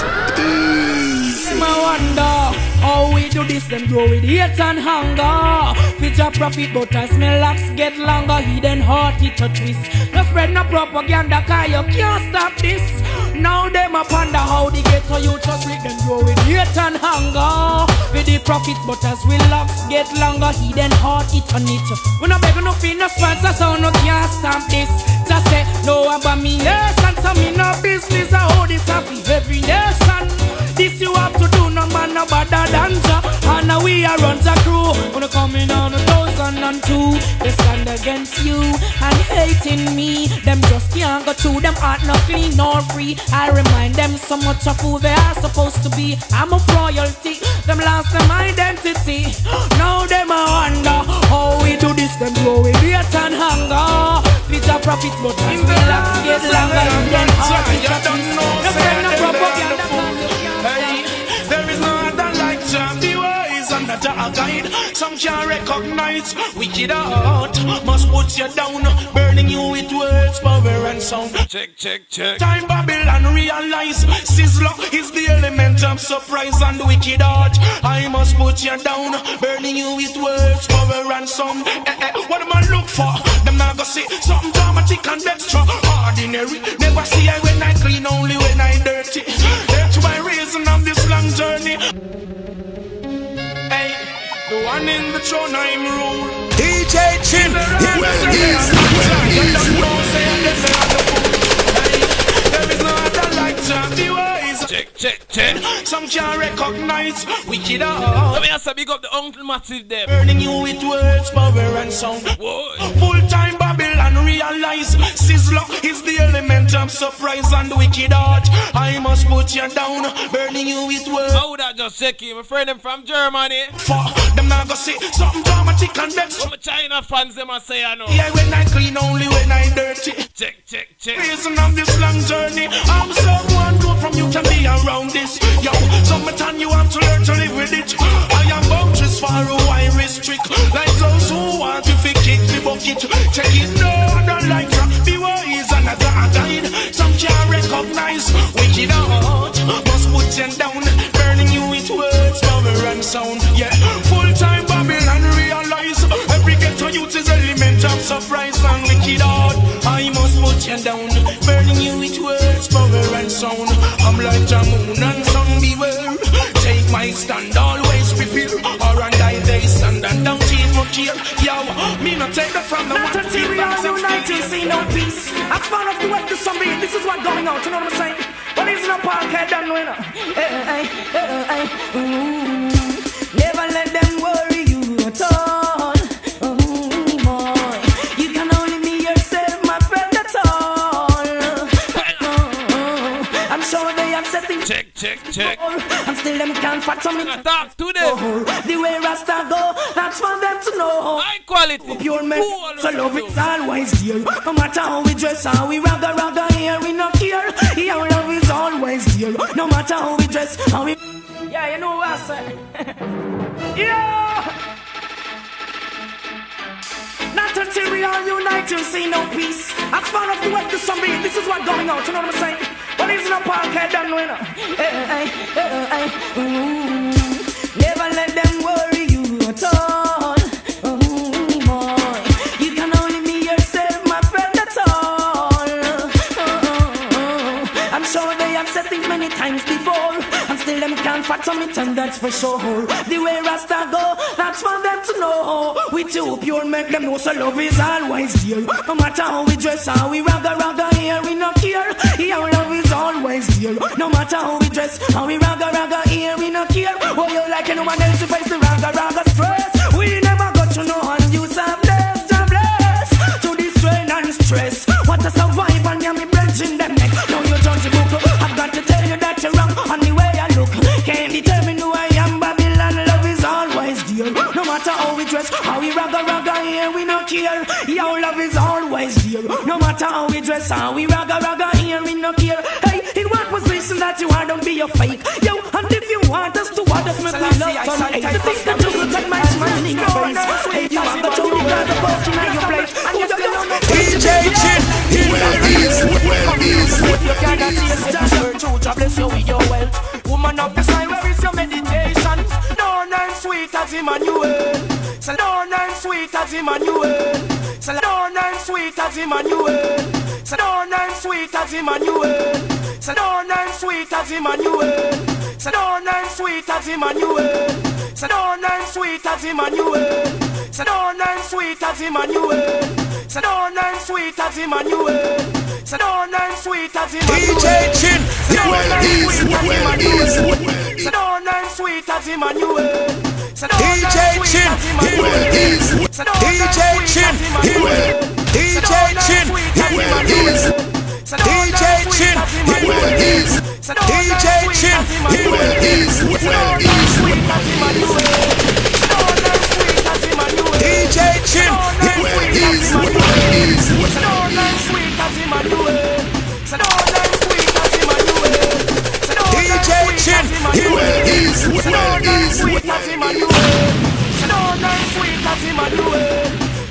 I wonder how we do this. Them grow with hate and hunger. Picture profit, but as my locks get longer, hidden heart it a twist. No spread no propaganda, cause you can't stop this. Now them a ponder how they get to you just with them grow with hate and hunger. With the profit, but as we locks get longer, hidden heart it on it. We no beg no fee, no sponsor, so no can't stop this. Just say no about me nation, so me no business. I hold this up for every nation. This you have to do, no man no better than ya. And now we are run the crew. When coming on 2002, they stand against you and hating me. Them just can't go through, them heart not clean nor free. I remind them so much of who they are supposed to be. I'm of royalty, them lost them identity. Now them I wonder how we do this. Them grow with hate and hunger. Picture profits, but as the locks get longer, and then heart it a twist. No friend, no propaganda. Hey, there is no other like Jah. The ways and the Jah guide. Some can't recognize wicked heart. Must put you down, burning you with words, power and sound. Check, check, check. Time Babylon realize Sizzler is the element of surprise and wicked heart. I must put you down, burning you with words, power and sound. What am I look for? Them not gonna say something dramatic and extraordinary. Never see I when I clean, only when I dirty. That's my reason of this long journey. Hey, the one in the throne I'm rule. DJ Chin, there is no other like Jah. The ways. Check, check, check. Some can't recognize wicked heart. Let me also big up the Uncle Massive them. Burning you with words, power and sound. Full time Babylon realize Sizzler is the element of surprise and wicked heart. I must put you down, burning you with words. How would I just check you? My friend them from Germany. For them not gonna say something dramatic and extra. Some China fans them a say I know. Yeah, when I clean, only when I dirty. Check, check, check. Reason of this long journey, I'm someone good from you can be around this. Yo, summertime you have to learn to live with it. I am boundaries far away restrict. Like those who want to kick the bucket. Check it, no, I don't like to be wise and I guide. Some can't recognize wicked heart. Must put you down, burning you with words, power and sound. Yeah, full time Babylon realize every ghetto youth is element of surprise and wicked heart. I must put you down, burning you with words, power and sound. I'm like the moon and sun, beware. Take my stand, always prepare. Or and I they stand and don't even care. Yo, me not take that from the not one. until we are united, see no peace. As far as the west to some beat, this is what going on. You know what I'm saying? But it's not Parkhead, don't know, you know. Never let them worry you at all. Boy, you can only be yourself, my friend, that's all. I'm sure they have set things. Check, check, check. And still them can't fathom me. Talk to them. The way Rasta go, that's for them to know. High quality. Pure men, so love is always dear. No matter how we dress, how we ragga here, we no care. Yeah, love is always dear. No matter how we dress, how we. Yeah, you know what I say. Yeah. Not until we are united, see no peace. As far as the west to some beat, this is what going on. You know what I'm saying? But it's not Parkhead, don't know, you know. Never let them worry you at all. Boy, you can only be yourself, my friend, that's all. I'm sure they have said things many times before, and still them can't fathom it, and that's for sure. The way Rasta go, that's for them to know. We too pure make them know, so love is always dear. No matter how we dress, how we ragga here, we no care. Yeah, love is always dear. No matter how we dress, how we ragga here, we no care. Oh, you like anyone else to face the ragga stress. We never got to know how you are blessed, to this strain and stress. What a survival, yeah, me branch in them neck. Now you judge the book, I've got to tell you that you're wrong on the way Can't determine who I am, Babylon. Love is always dear. No matter how we dress, how we ragga here, we no care. Your love is always dear. No matter how we dress, how we ragga here, we no care. Hey, in what position that you are, don't be a fake. Yo, and if you want us to want us, make me love some hate. The things that you look at my smiling face. Hey, you want the truth, you got the potion on your plate. And you still don't know DJ Chine, you cannot see us in the church, God bless you with your wealth. Woman of the sign, where is your meditation? No none sweet as Emmanuel. So no none sweet as Emmanuel. So no none sweet as Emmanuel. So no none sweet as Emmanuel. So no none sweet as Emmanuel. So no none sweet as Emmanuel. So no none sweet as Emmanuel. So no none sweet as Emmanuel. So no none sweet as Emmanuel. So no none sweet as Emmanuel. DJ Chine, so no none sweet as Emmanuel. So no DJ Chine, DJ Chine, DJ Chine, DJ Chine, DJ Chine, DJ Chine,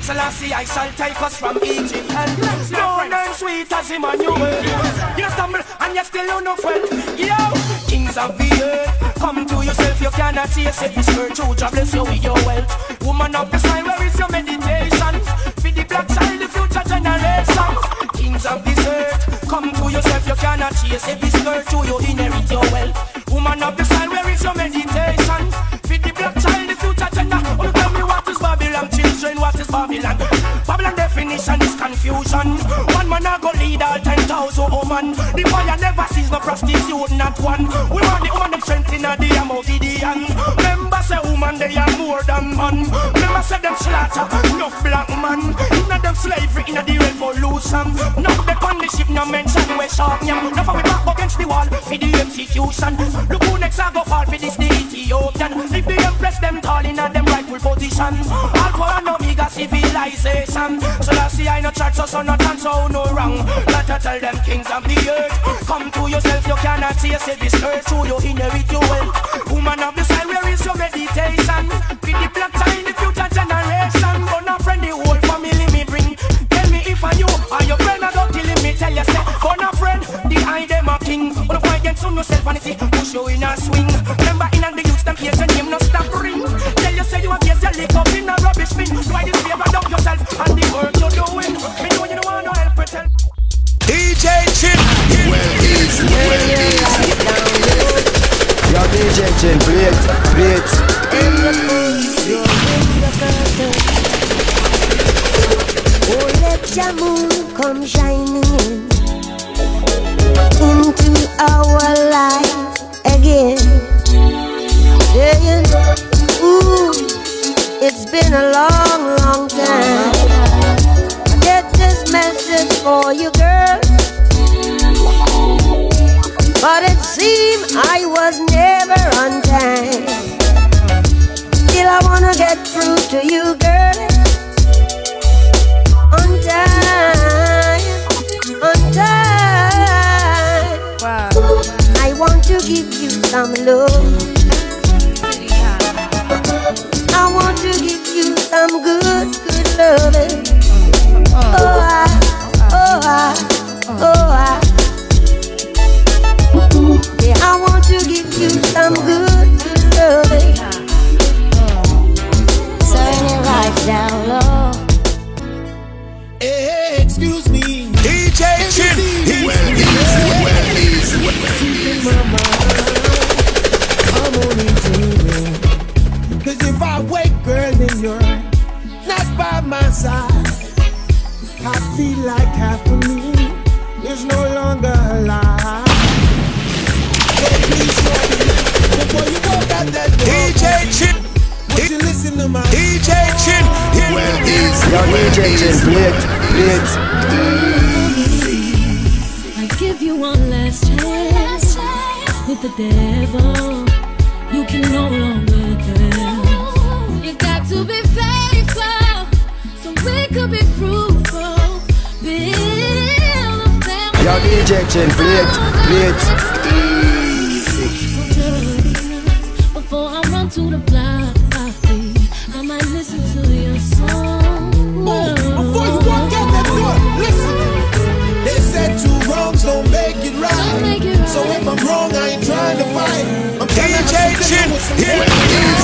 Selassie, I shall take us from Egypt and no none sweet as Emmanuel. You stumble and you still don't know friend. Yo, kings of the earth, come to yourself, you cannot see yourself. This virtue, God bless you with your wealth. Woman of the sign, where is your meditation? Feed the black child, the future generation. Kings of this earth, come to yourself, you cannot see yourself. This virtue, you inherit your wealth. Woman of the sign, where is your meditation? Feed the black child, the future generation. Oh, tell me what is Babylon, children, what is Babylon? Babylon definition is confusion. One man a go lead all 10,000 woman. The fire never sees no prostitute, not one. We want the woman them strength in the amount Gideon. Remember say woman they are more than man. Remember say them slaughter enough black man. Inna them slavery inna the revolution. Now they on the ship no mention we sharp nyam. Now for we back against the wall for the execution. Look who next a go fall for this the Ethiopian. If the empress them tall inna them rightful position. Alpha and Omega civilization. So that's the I no church so no dance so no wrong. Not to tell them kings of the earth. Come to yourself, you cannot see yourself this earth. So you inherit your wealth. Woman of the side, where is your meditation? With the black child, the future generation. Gonna friend the whole family me bring. Tell me if I you are your friend, I don't kill him, me tell you say. Gonna friend, the I them a king. Wanna fight against some yourself vanity, push you in a swing. Remember in and the youth, them page your name, no stop ring. Tell you say you against your lick up in a rubbish bin. Why this favor down yourself and the work you're doing. Me know you don't want no help, pretend. DJ Chine, Yo, DJ Chine, play it. Oh, let your moon come shining into our life again. Saying, ooh, it's been a long, long time. I get this message for you, girl. But it seemed I was never on time. Still I wanna get through to you, girl. On time. Wow. I want to give you some love. I want to give you some good loving. Yeah, I want to give you some good loving. Turn it right down low. Hey, excuse me, DJ Chine. I'm only dreaming. 'Cause if I wake, girl, then you're not by my side. I feel like half of me is no longer alive. So please, before you go back that door, DJ Chine, would you listen to my DJ Chine. Yo, DJ Chine, play it. I give you one last chance with the devil. Chin, play it. Before I run to the block, I might listen to your song. Before you walk out that door, listen. They said two wrongs don't make it right. So if I'm wrong, I ain't trying to fight. I'm trying to Chin, here it is.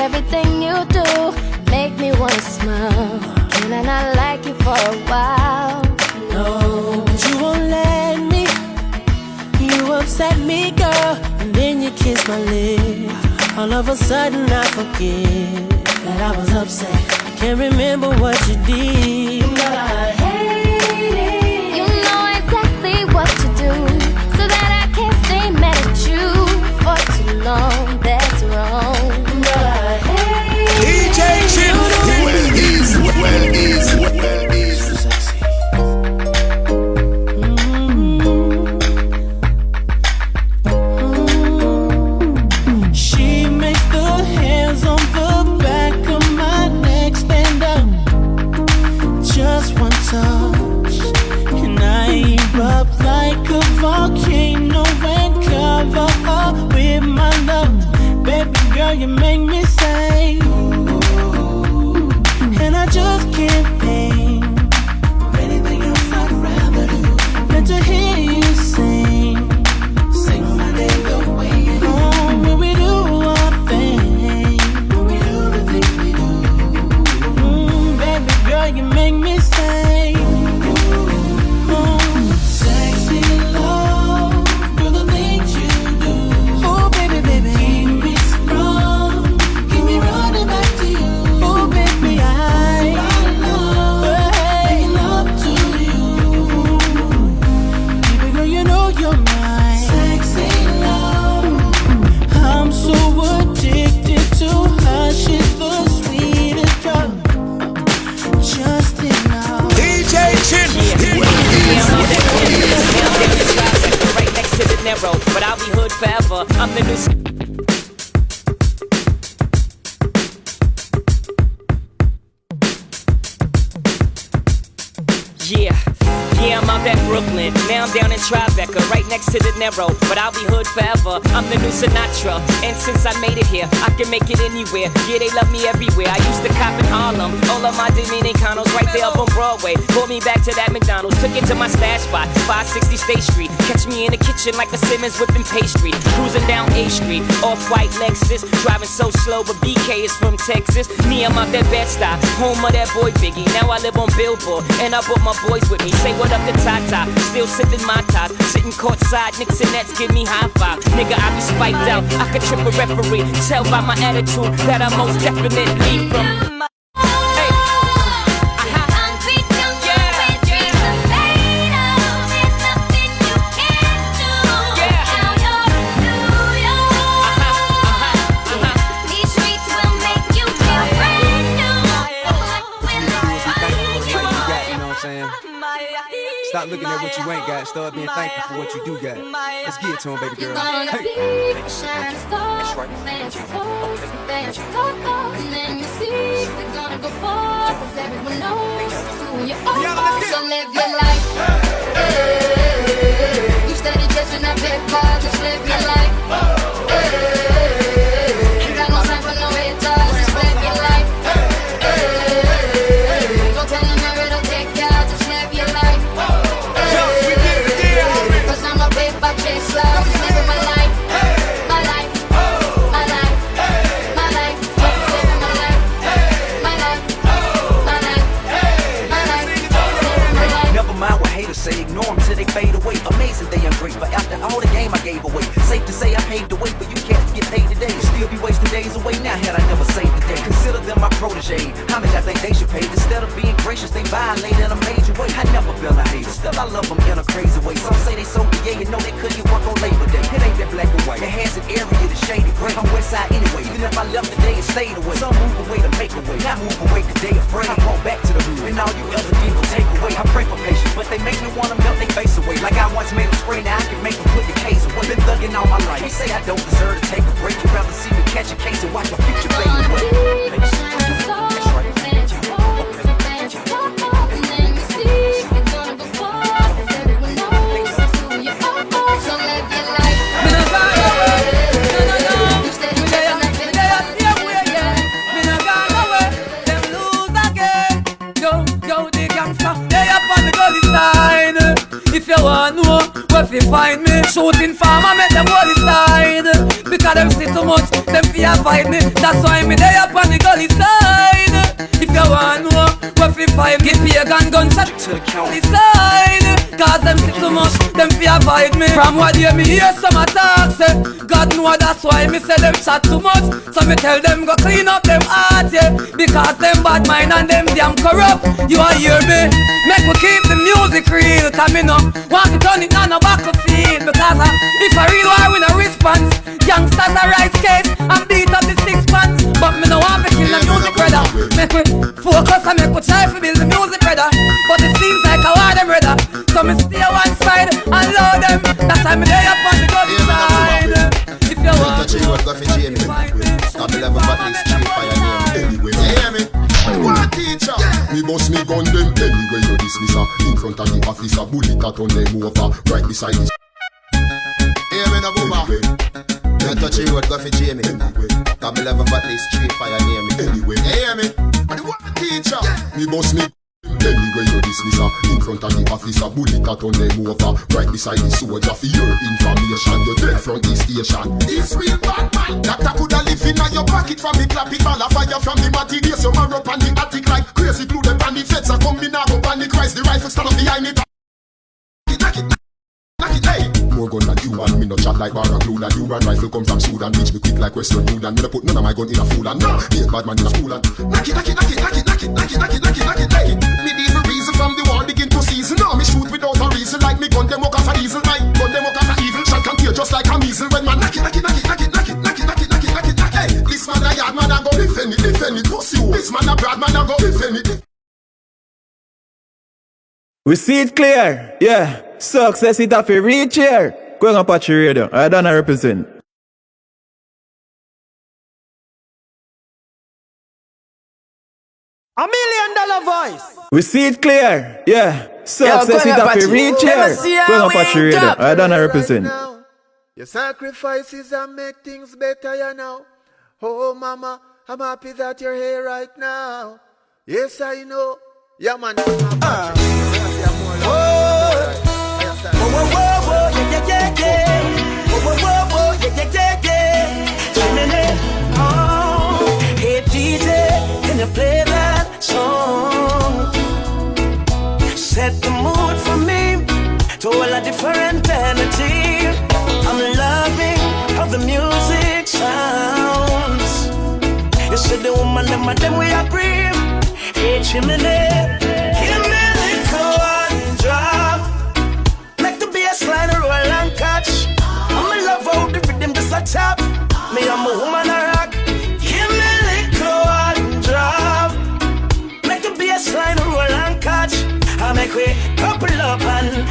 Everything you do make me wanna smile. Can I not like you for a while? No, but you won't let me. You upset me, girl, and then you kiss my lips. All of a sudden I forget that I was upset. I can't remember what you did, but I hate it. You know exactly what to do, so that I can't stay mad at you for too long. That's wrong. DJ Chine, well easy. She makes the hairs on the back of my neck stand up. Just one touch, and I erupt like a volcano and cover up with my love. Baby girl, you make me say, and I just can't think of anything else I'd rather do than to hear you sing my name the way you do. When we do our thing, when we do the things we do. Baby girl, you make me say, sexy love, girl, the things you do. Oh baby, baby, keep me strong, keep me running back to you. Oh baby, I love to you. Baby girl, you know you're mine. Sexy love, I'm so addicted to her. She's the sweetest drug. Just enough. DJ Chine, right next to the narrow, but I'll be hood forever. I'm the new. Yeah, I'm out at Brooklyn. Now I'm down in Tribeca, right next to the narrow, but I'll be hood forever. I'm the new Sinatra, and since I made it here, I can make it anywhere. Yeah, they love me everywhere. I used to cop in Harlem, all of my Dominicanos right there up on Broadway. Pulled me back to that McDonald's, took it to my stash spot, 560 State Street. Catch me in the kitchen like a Simmons whipping pastry. Cruising down A Street, off-white Lexus, driving so slow, but BK is from Texas. Me, I'm out that Bed-Stuy, home of that boy Biggie. Now I live on Billboard, and I brought my boys with me. Say what up to Tata, still sipping my top, sitting courtside, Knicks and Nets give me high five. Nigga, I be spiked out, I could trip a referee. Tell by my attitude that I most definitely from. Stop looking at what you ain't got. Start being thankful for what you do got. Let's get it to him, baby girl. Hey. That's right. And then you see we're gonna go far, 'cause everyone knows who you are. So live your life. You steady dressing that big car, just live your life. Ain't got no time for no haters, just live your life. Go tell them it'll take ya, just live your life. Say ignore them till they fade away. Amazing they ungrateful. After all the game I gave away, safe to say I paved the way for you cats to get paid today. Still be wasting days away now had I never saved the day. Consider them my protege. How much I think they should pay? Instead of being gracious, they violate in a major way. I never been a hater. Still I love them in a crazy way. Some say they sold the yeah, you know they couldn't work on Labor Day. It ain't that black and white. It has an area that's shaded gray. I'm west side anyway. Even if I left today and stayed away. Some move away to make a way. Not move away 'cause they afraid. I walk back to the hood and all you other people take away. I pray for patience. but they make me wanna melt their face away. Like I once made them spray, now I can make them put the case away. Been thugging all my life. They say I don't deserve to take a break. You'd rather see me catch a case and watch my future fade away. That's right. If you want to know where you find me, shooting farmer make them all side. Because them see too much, them fear fight me. That's why me there up on the gully side. If you want to know where you find me, give me a gunshot to the county side. Cause them see too much, them fear fight me. From what year me hear some attacks, God know that's why me say them chat too much. So me tell them go clean up them heart, yeah. Because them bad mind and them damn corrupt. You a hear me? Make we keep the music real. Cause me no want to turn it on a battlefield. Because if I real war with a response, youngsters a rise case and beat up the six pants. But me no want to kill the music brother. Make we focus and make we try to build the music brother. But it seems like I want them brother. So me stay one side and load them. That's why me lay up on the good side. If you want to stop 11 but this DJFyah name. Anyway, you hear me? One teacher. Me boss me gun them anyway you dismiss her. In front of the officer, bullet a turn them over. Right beside this. Hear me now, boomer. You touch the road, go for Jamie. Top 11 but this DJFyah name. Anyway, you hear me? And the one teacher. Me boss me anyway you dismiss her. In front of the officer, bullet a turn them over. Right beside the soldier for your information. You're dead from the station. This real bad man. Doctor coulda live in your pocket from the clapping ball of fire from the materials. You man up on the attic like crazy glue. Them on the feds are come in now go panic rise. The rifle stand up behind me. Knock it, hey. More gun than you and me no chat like bar and glue. And you and rifle come from Sudan. Reach me quick like Western Union. Me no put none of my gun in a fool and no. Be a bad man in a school and knock it, hey. Medieval reason from the war begin to season. Now me shoot without a reason like me gun them walk off a diesel. My gun them walk off a evil. Shot can kill just like a measle. When man knock it, hey. This man a yard man a go defend it, pussy. This man a brad man a go defend it. We see it clear, yeah. Success it have to reach here. Kwengah Pache Radio, I don't represent. $1 million voice. We see it clear, yeah. Success it have to reach here. Kwengah Pache Radio, I don't represent. Your sacrifices and make things better, you know. Oh, mama, I'm happy that you're here right now. Yes, I know. Yeah, man. Hey DJ, can you play that song? Set the mood for me to all a different energy. I'm loving how the music sounds. You said the woman, them we agree. Hey Chine, give me a little one drop. Make the bassline roll and catch. I'm in love how the rhythm just a tap. Me I'm a woman a rock. Give me a little one drop. Make the bassline roll and catch. I make we double up and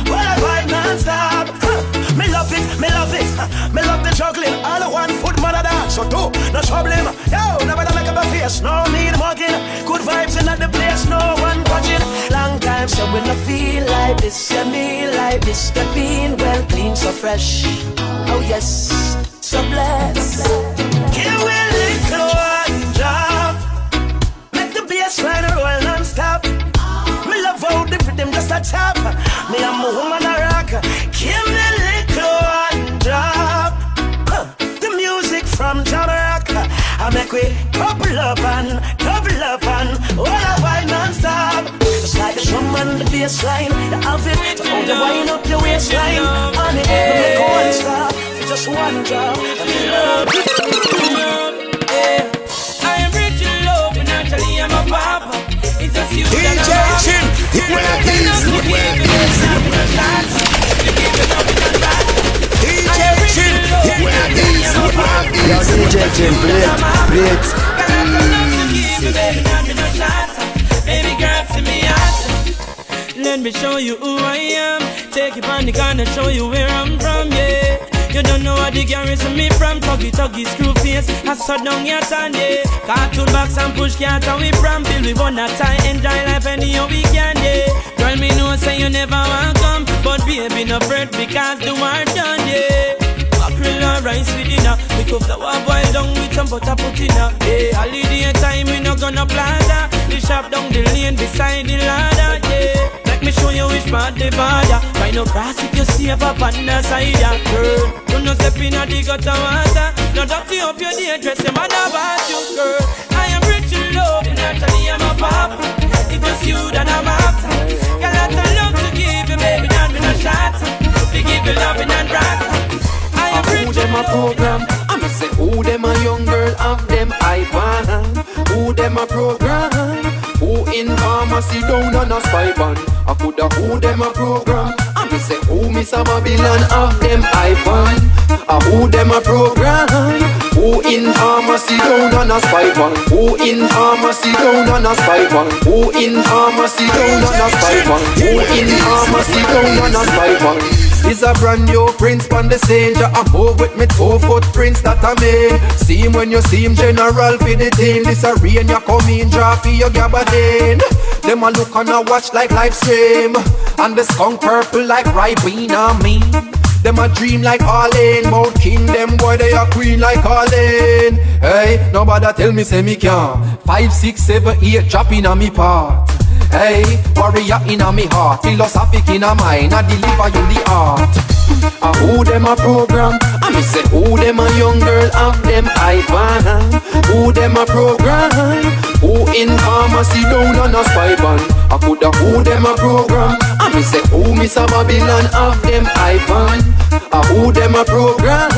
while I ride non-stop. Me love it, me love the juggling. All the one foot man a dance, so do no problem. Yo, never make up a face, no need mugging. Good vibes in the place, no one watching. Long time, so when I feel like this, I me like this. The bean well clean, so fresh. Oh yes, so blessed. Give me a little one drop. Make the bassline roll non-stop. Me love how the rhythm just a tap. Me I'm a woman a rock. Give me a little one drop. The music from Jamaica. I make we couple up and double up and all I wine non-stop. Just like the drum and the bass line. The outfit, to hold the wine up your waistline. On the end, make one stop. Just one drop. I am rich in love, and actually I'm a papa. It's just you DJ Chine, Yo, DJ Chine, play it. Baby girl, see me out. me show you who I am. Take it on the corner, show you where I'm from, yeah. You don't know what the garrison me from. Tuggy, screw face, I shut down your time, yeah. Cartoon box and push cat and we from Bill, we wanna tie, enjoy life anyhow we can, yeah. Girl, me know say you never want come, but baby no fret because the war done, yeah. Mackerel and rice with dinner, we cook the war boil down with some butter put in her. Yeah, holiday time we no gonna plaza. The shop down the lane beside the ladder, yeah. Let me show you which part the border. Buy no grass if you save up on the side, yeah. Girl, you no step in a the gutter water. No dirty up your day dress, your mother about you, girl. I am rich in love, and naturally I'm a papa. It was you that I'm after. Got a lot of love to give you, baby, don't be no shot. We give you loving and rats. I am rich in love. Program. I'ma say who them a young girl of them iPad. Who them a program. Who in pharmacy down on a spy band. I coulda who them a program. I'ma say who Miss a Babylon of them iPad. Who them a program. Who in pharmacy down on a spy band. Who in pharmacy down on a spy band. Who in pharmacy down on a spy band. Who in pharmacy down on a spy band. Is a brand new prince on the scene. Ja, I'm move with me 2 footprints that I made. See him when you see him, general for the team. This a rain, you come in, draw for your gabardine. Them a look and a watch like live stream. And the skunk purple like Ribena me. Them a dream like Arlene. Mount King, them boy they a queen like Arlene. Hey, nobody tell me say me can't. 5, 6, 7, 8 dropping on me part. Hey, warrior in a me heart, philosophic in a mind, I deliver you the art. Who them a program? I me say who them a young girl of them iPad. Who them a program? Who in pharmacy down on a spy band. I coulda who them a program? I me say who Miss a Babylon of them iPad. Who them a program?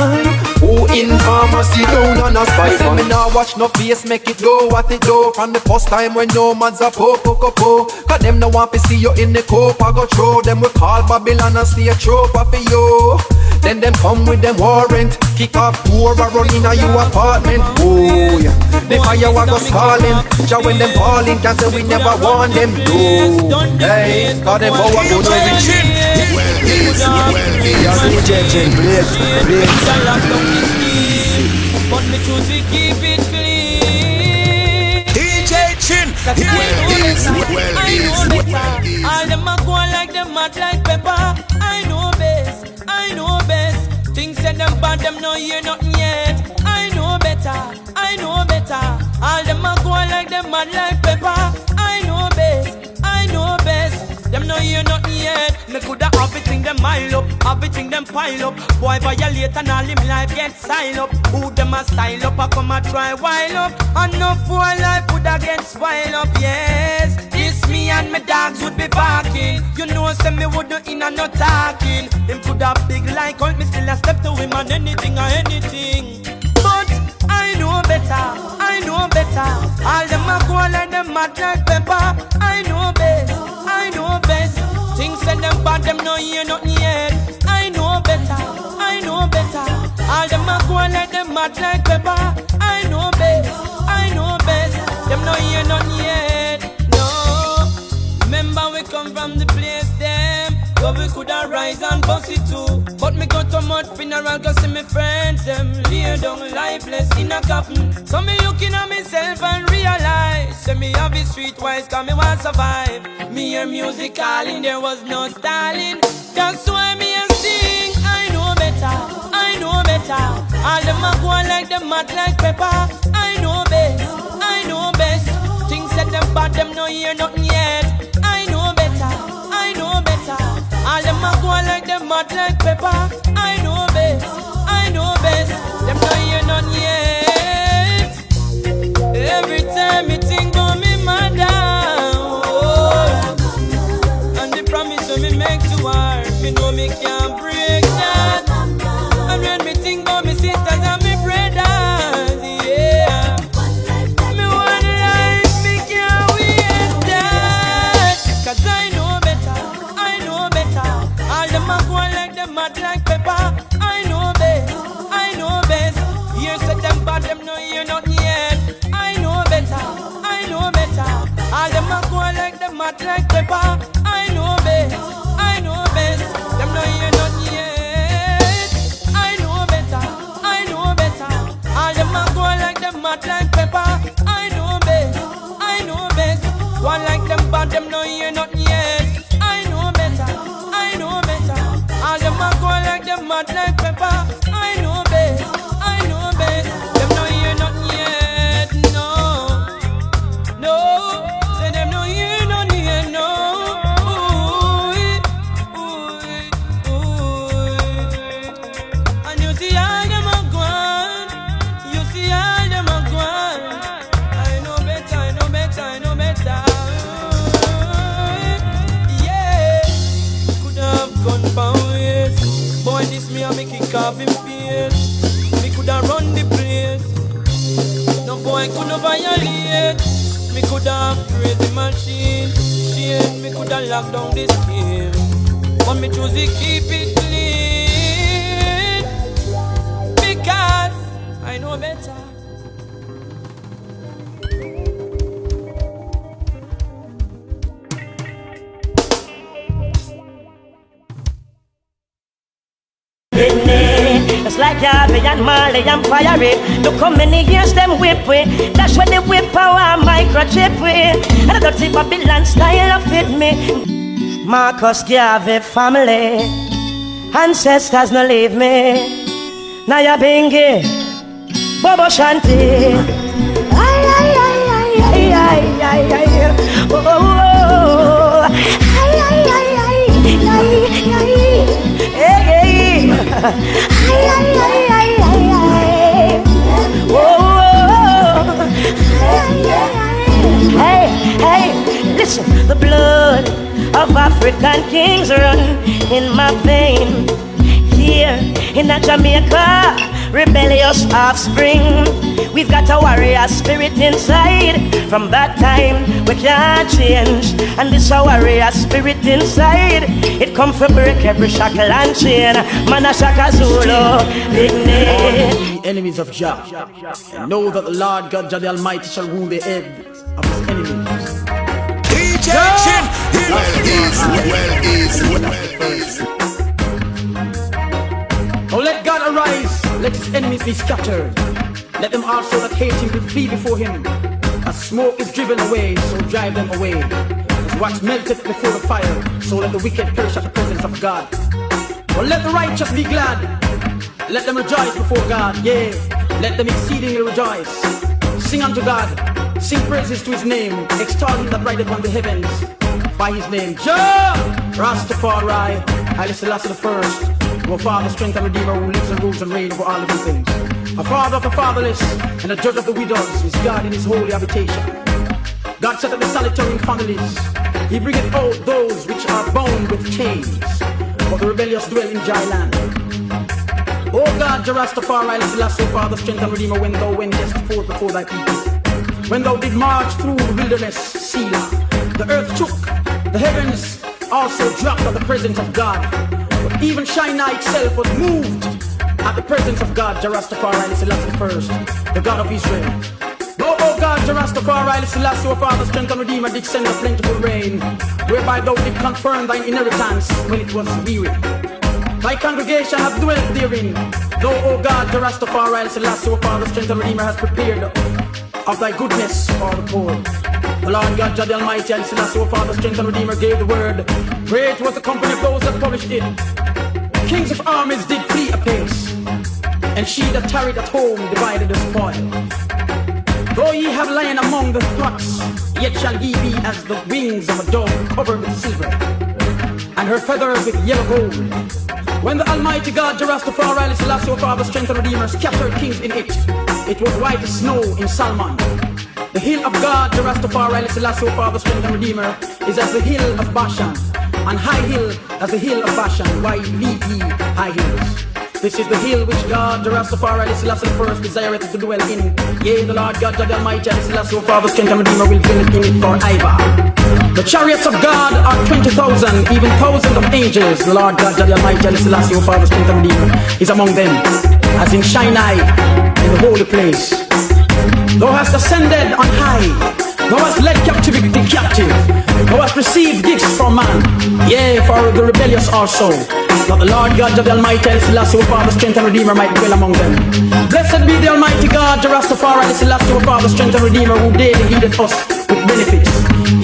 Who in pharmacy down on a spy band. Me now watch no face, make it go what it do. From the first time when no man's a po. Cause them no want to see you in the cope. I go throw them we call Babylon and stay a trope for you. Then them come with them warrant. Kick off poor or run in a you apartment. Oh yeah, the fire was go calling. Just when them falling, can't say we never want them do. Hey, cause them power go to every chin. But me choose to keep it clean. DJ Chin, I know better. All them a go like them mad like pepper. I know best. Things said them bad, them no hear nothing yet. I know better. All them a go like them mad like pepper. I know best. Them no hear nothing yet. Me coulda have everything them mile up, everything them pile up. Boy violate and all him life get style up. Who them a style up, I come a try while up. And no poor life woulda get spoil up, yes. This me and my dogs would be barking. You know say me would do in and no talking. Him coulda big like out, me still a step to him on anything or anything. But I know better. All them a go like them mad like pepper. I know best. Things said them bad, them no hear nothing yet. I know better. All them a go like them mad like pepper. I know best. Them no hear nothing yet. No, remember we come from the place them. So we coulda rise and bust it too. But me go to mud funeral go see me friends them. Lay down lifeless in a coffin. So me looking at myself and realize say me have it streetwise cause me want survive. Me hear music calling, there was no styling. That's why me a sing. I know better. All them a go like them mad like pepper. I know best. Things said them bad, them no hear nothing yet. I know better. All them a go like them mad like pepper. I know best. Them no hear nothing yet. Every time me think about me mother, and the promise when me make to her, me know me can't break that. And when me think about me sisters and me brothers, yeah, me one life me can't wait that. Cause I know better. All them a go like them mad like pepper. I know best. Here said them bad, them no hear nothing yet. I know better. All them a go like them mad like pepper. I know best. me could have crazy machine. Shame me could have locked down this game. But me choose to keep it clean. Because I know better. It's like Yahweh and Marley and Fire. Look how many years them whip with. That's where the whip power microchip with. And I don't think Babylon style of fit me. Marcus Garvey family. Ancestors no leave me. Naya Bingi Bobo Shanti. Ay, ay, ay, ay, ay, ay, ay, ay. Oh, oh, oh. Ay, ay, ay, ay, ay, ay. Hey, hey. Ay, ay, ay, ay, ay, ay. Oh, hey, hey, listen. The blood of African kings run in my vein. Here in Jamaica, rebellious offspring. We've got a warrior spirit inside. From that time we can't change. And this a warrior spirit inside. It come for break every shackle and chain. Man a Shaka Zulu, big name. The enemies of Jah, and know that the Lord God Jah the Almighty shall rule the heads of his enemies. DJ Chine, Oh, let God arise, let his enemies be scattered. Let them also that hate him flee before him. As smoke is driven away, so drive them away. As wax melted before the fire, so let the wicked perish at the presence of God. Oh, let the righteous be glad. Let them rejoice before God, yea, let them exceedingly rejoice. Sing unto God, sing praises to his name, extol him that rideth on the heavens by his name. Jah Rastafari, Haile Selassie the first. Our Father, strength and Redeemer, who lives and rules and reigns over all living things. A Father of the fatherless and a judge of the widows is God in his holy habitation. God set up the solitary in families. He bringeth out those which are bound with chains, but the rebellious dwell in dry land. O God, Jah Rastafari, Selassie, Father, strength and Redeemer, when thou wentest forth before thy people. When thou did march through the wilderness, Selah, the earth shook, the heavens also dropped at the presence of God. But even Chine itself was moved at the presence of God, Jah Rastafari, Selassie first, the God of Israel. Thou, O God, Jah Rastafari, Selassie, O Father, strength and Redeemer, did send a plentiful rain, whereby thou did confirm thine inheritance when it was weary. Thy congregation hath dwelt therein. Thou, O God, Jah Rastafari, Selassie, O Father, strength and Redeemer, has prepared of thy goodness for the poor. The Lord God, Jah the Almighty, and Selassie, O Father, strength and Redeemer, gave the word. Great was the company of those that published it. Kings of armies did flee apace, and she that tarried at home divided the spoil. Though ye have lion among the flocks, yet shall ye be as the wings of a dove covered with silver, and her feathers with yellow gold. When the Almighty God, Jah Rastafari, Selassie, O Father, strength and Redeemer, scattered kings in it, it was white as snow in Salmon. The hill of God, Jah Rastafari, Selassie, O Father, strength and Redeemer, is as the hill of Bashan, and high hill as the hill of Bashan. Why leave ye high hills? This is the hill which God, Jah Rastafari, Selassie first, desireth to dwell in. Yea, the Lord God, Jah the Almighty, and Selassie, O Father, strength and Redeemer, will dwell in it forever. The chariots of God are 20,000, even thousands of angels. The Lord God, Jah the Almighty, and Selassie, O Father, strength and Redeemer, is among them, as in Chine, in the holy place. Thou hast ascended on high. Thou hast led captivity captive. Thou hast received gifts from man, yea, for the rebellious also. That the Lord God, Jah the Almighty, and Selassie, O Father, strength and Redeemer, might dwell among them. Blessed be the Almighty God, Jah Rastafari, Selassie, O Father, strength and Redeemer, who daily heedeth us with benefits,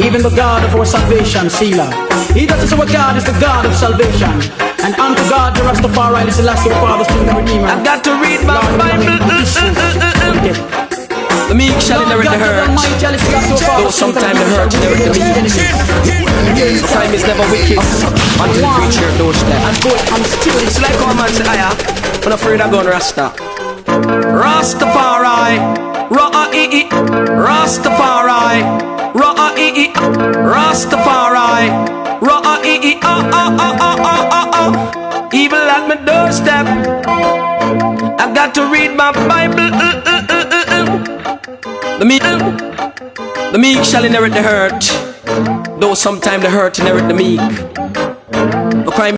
even the God of our salvation, Selah. He that is our God is the God of salvation. And unto God, Jah Rastafari, Selassie, O Father, strength and Redeemer, I've got to read my Bible. The meek shall inherit the hurt, though sometimes the hurt inherit the meek. Time is never wicked until you reach your doorstep. It's like how a man say, I'm not afraid of gun Rasta. Rastafari, Ra-a-i-i, Rastafari, Ra-a-i-i, Rastafari, Ra-a-i-i, ah-ah-ah-ah-ah-ah. Evil at my doorstep, I've got to read my Bible. The meek shall inherit the hurt, though sometime the hurt inherit the meek. No crime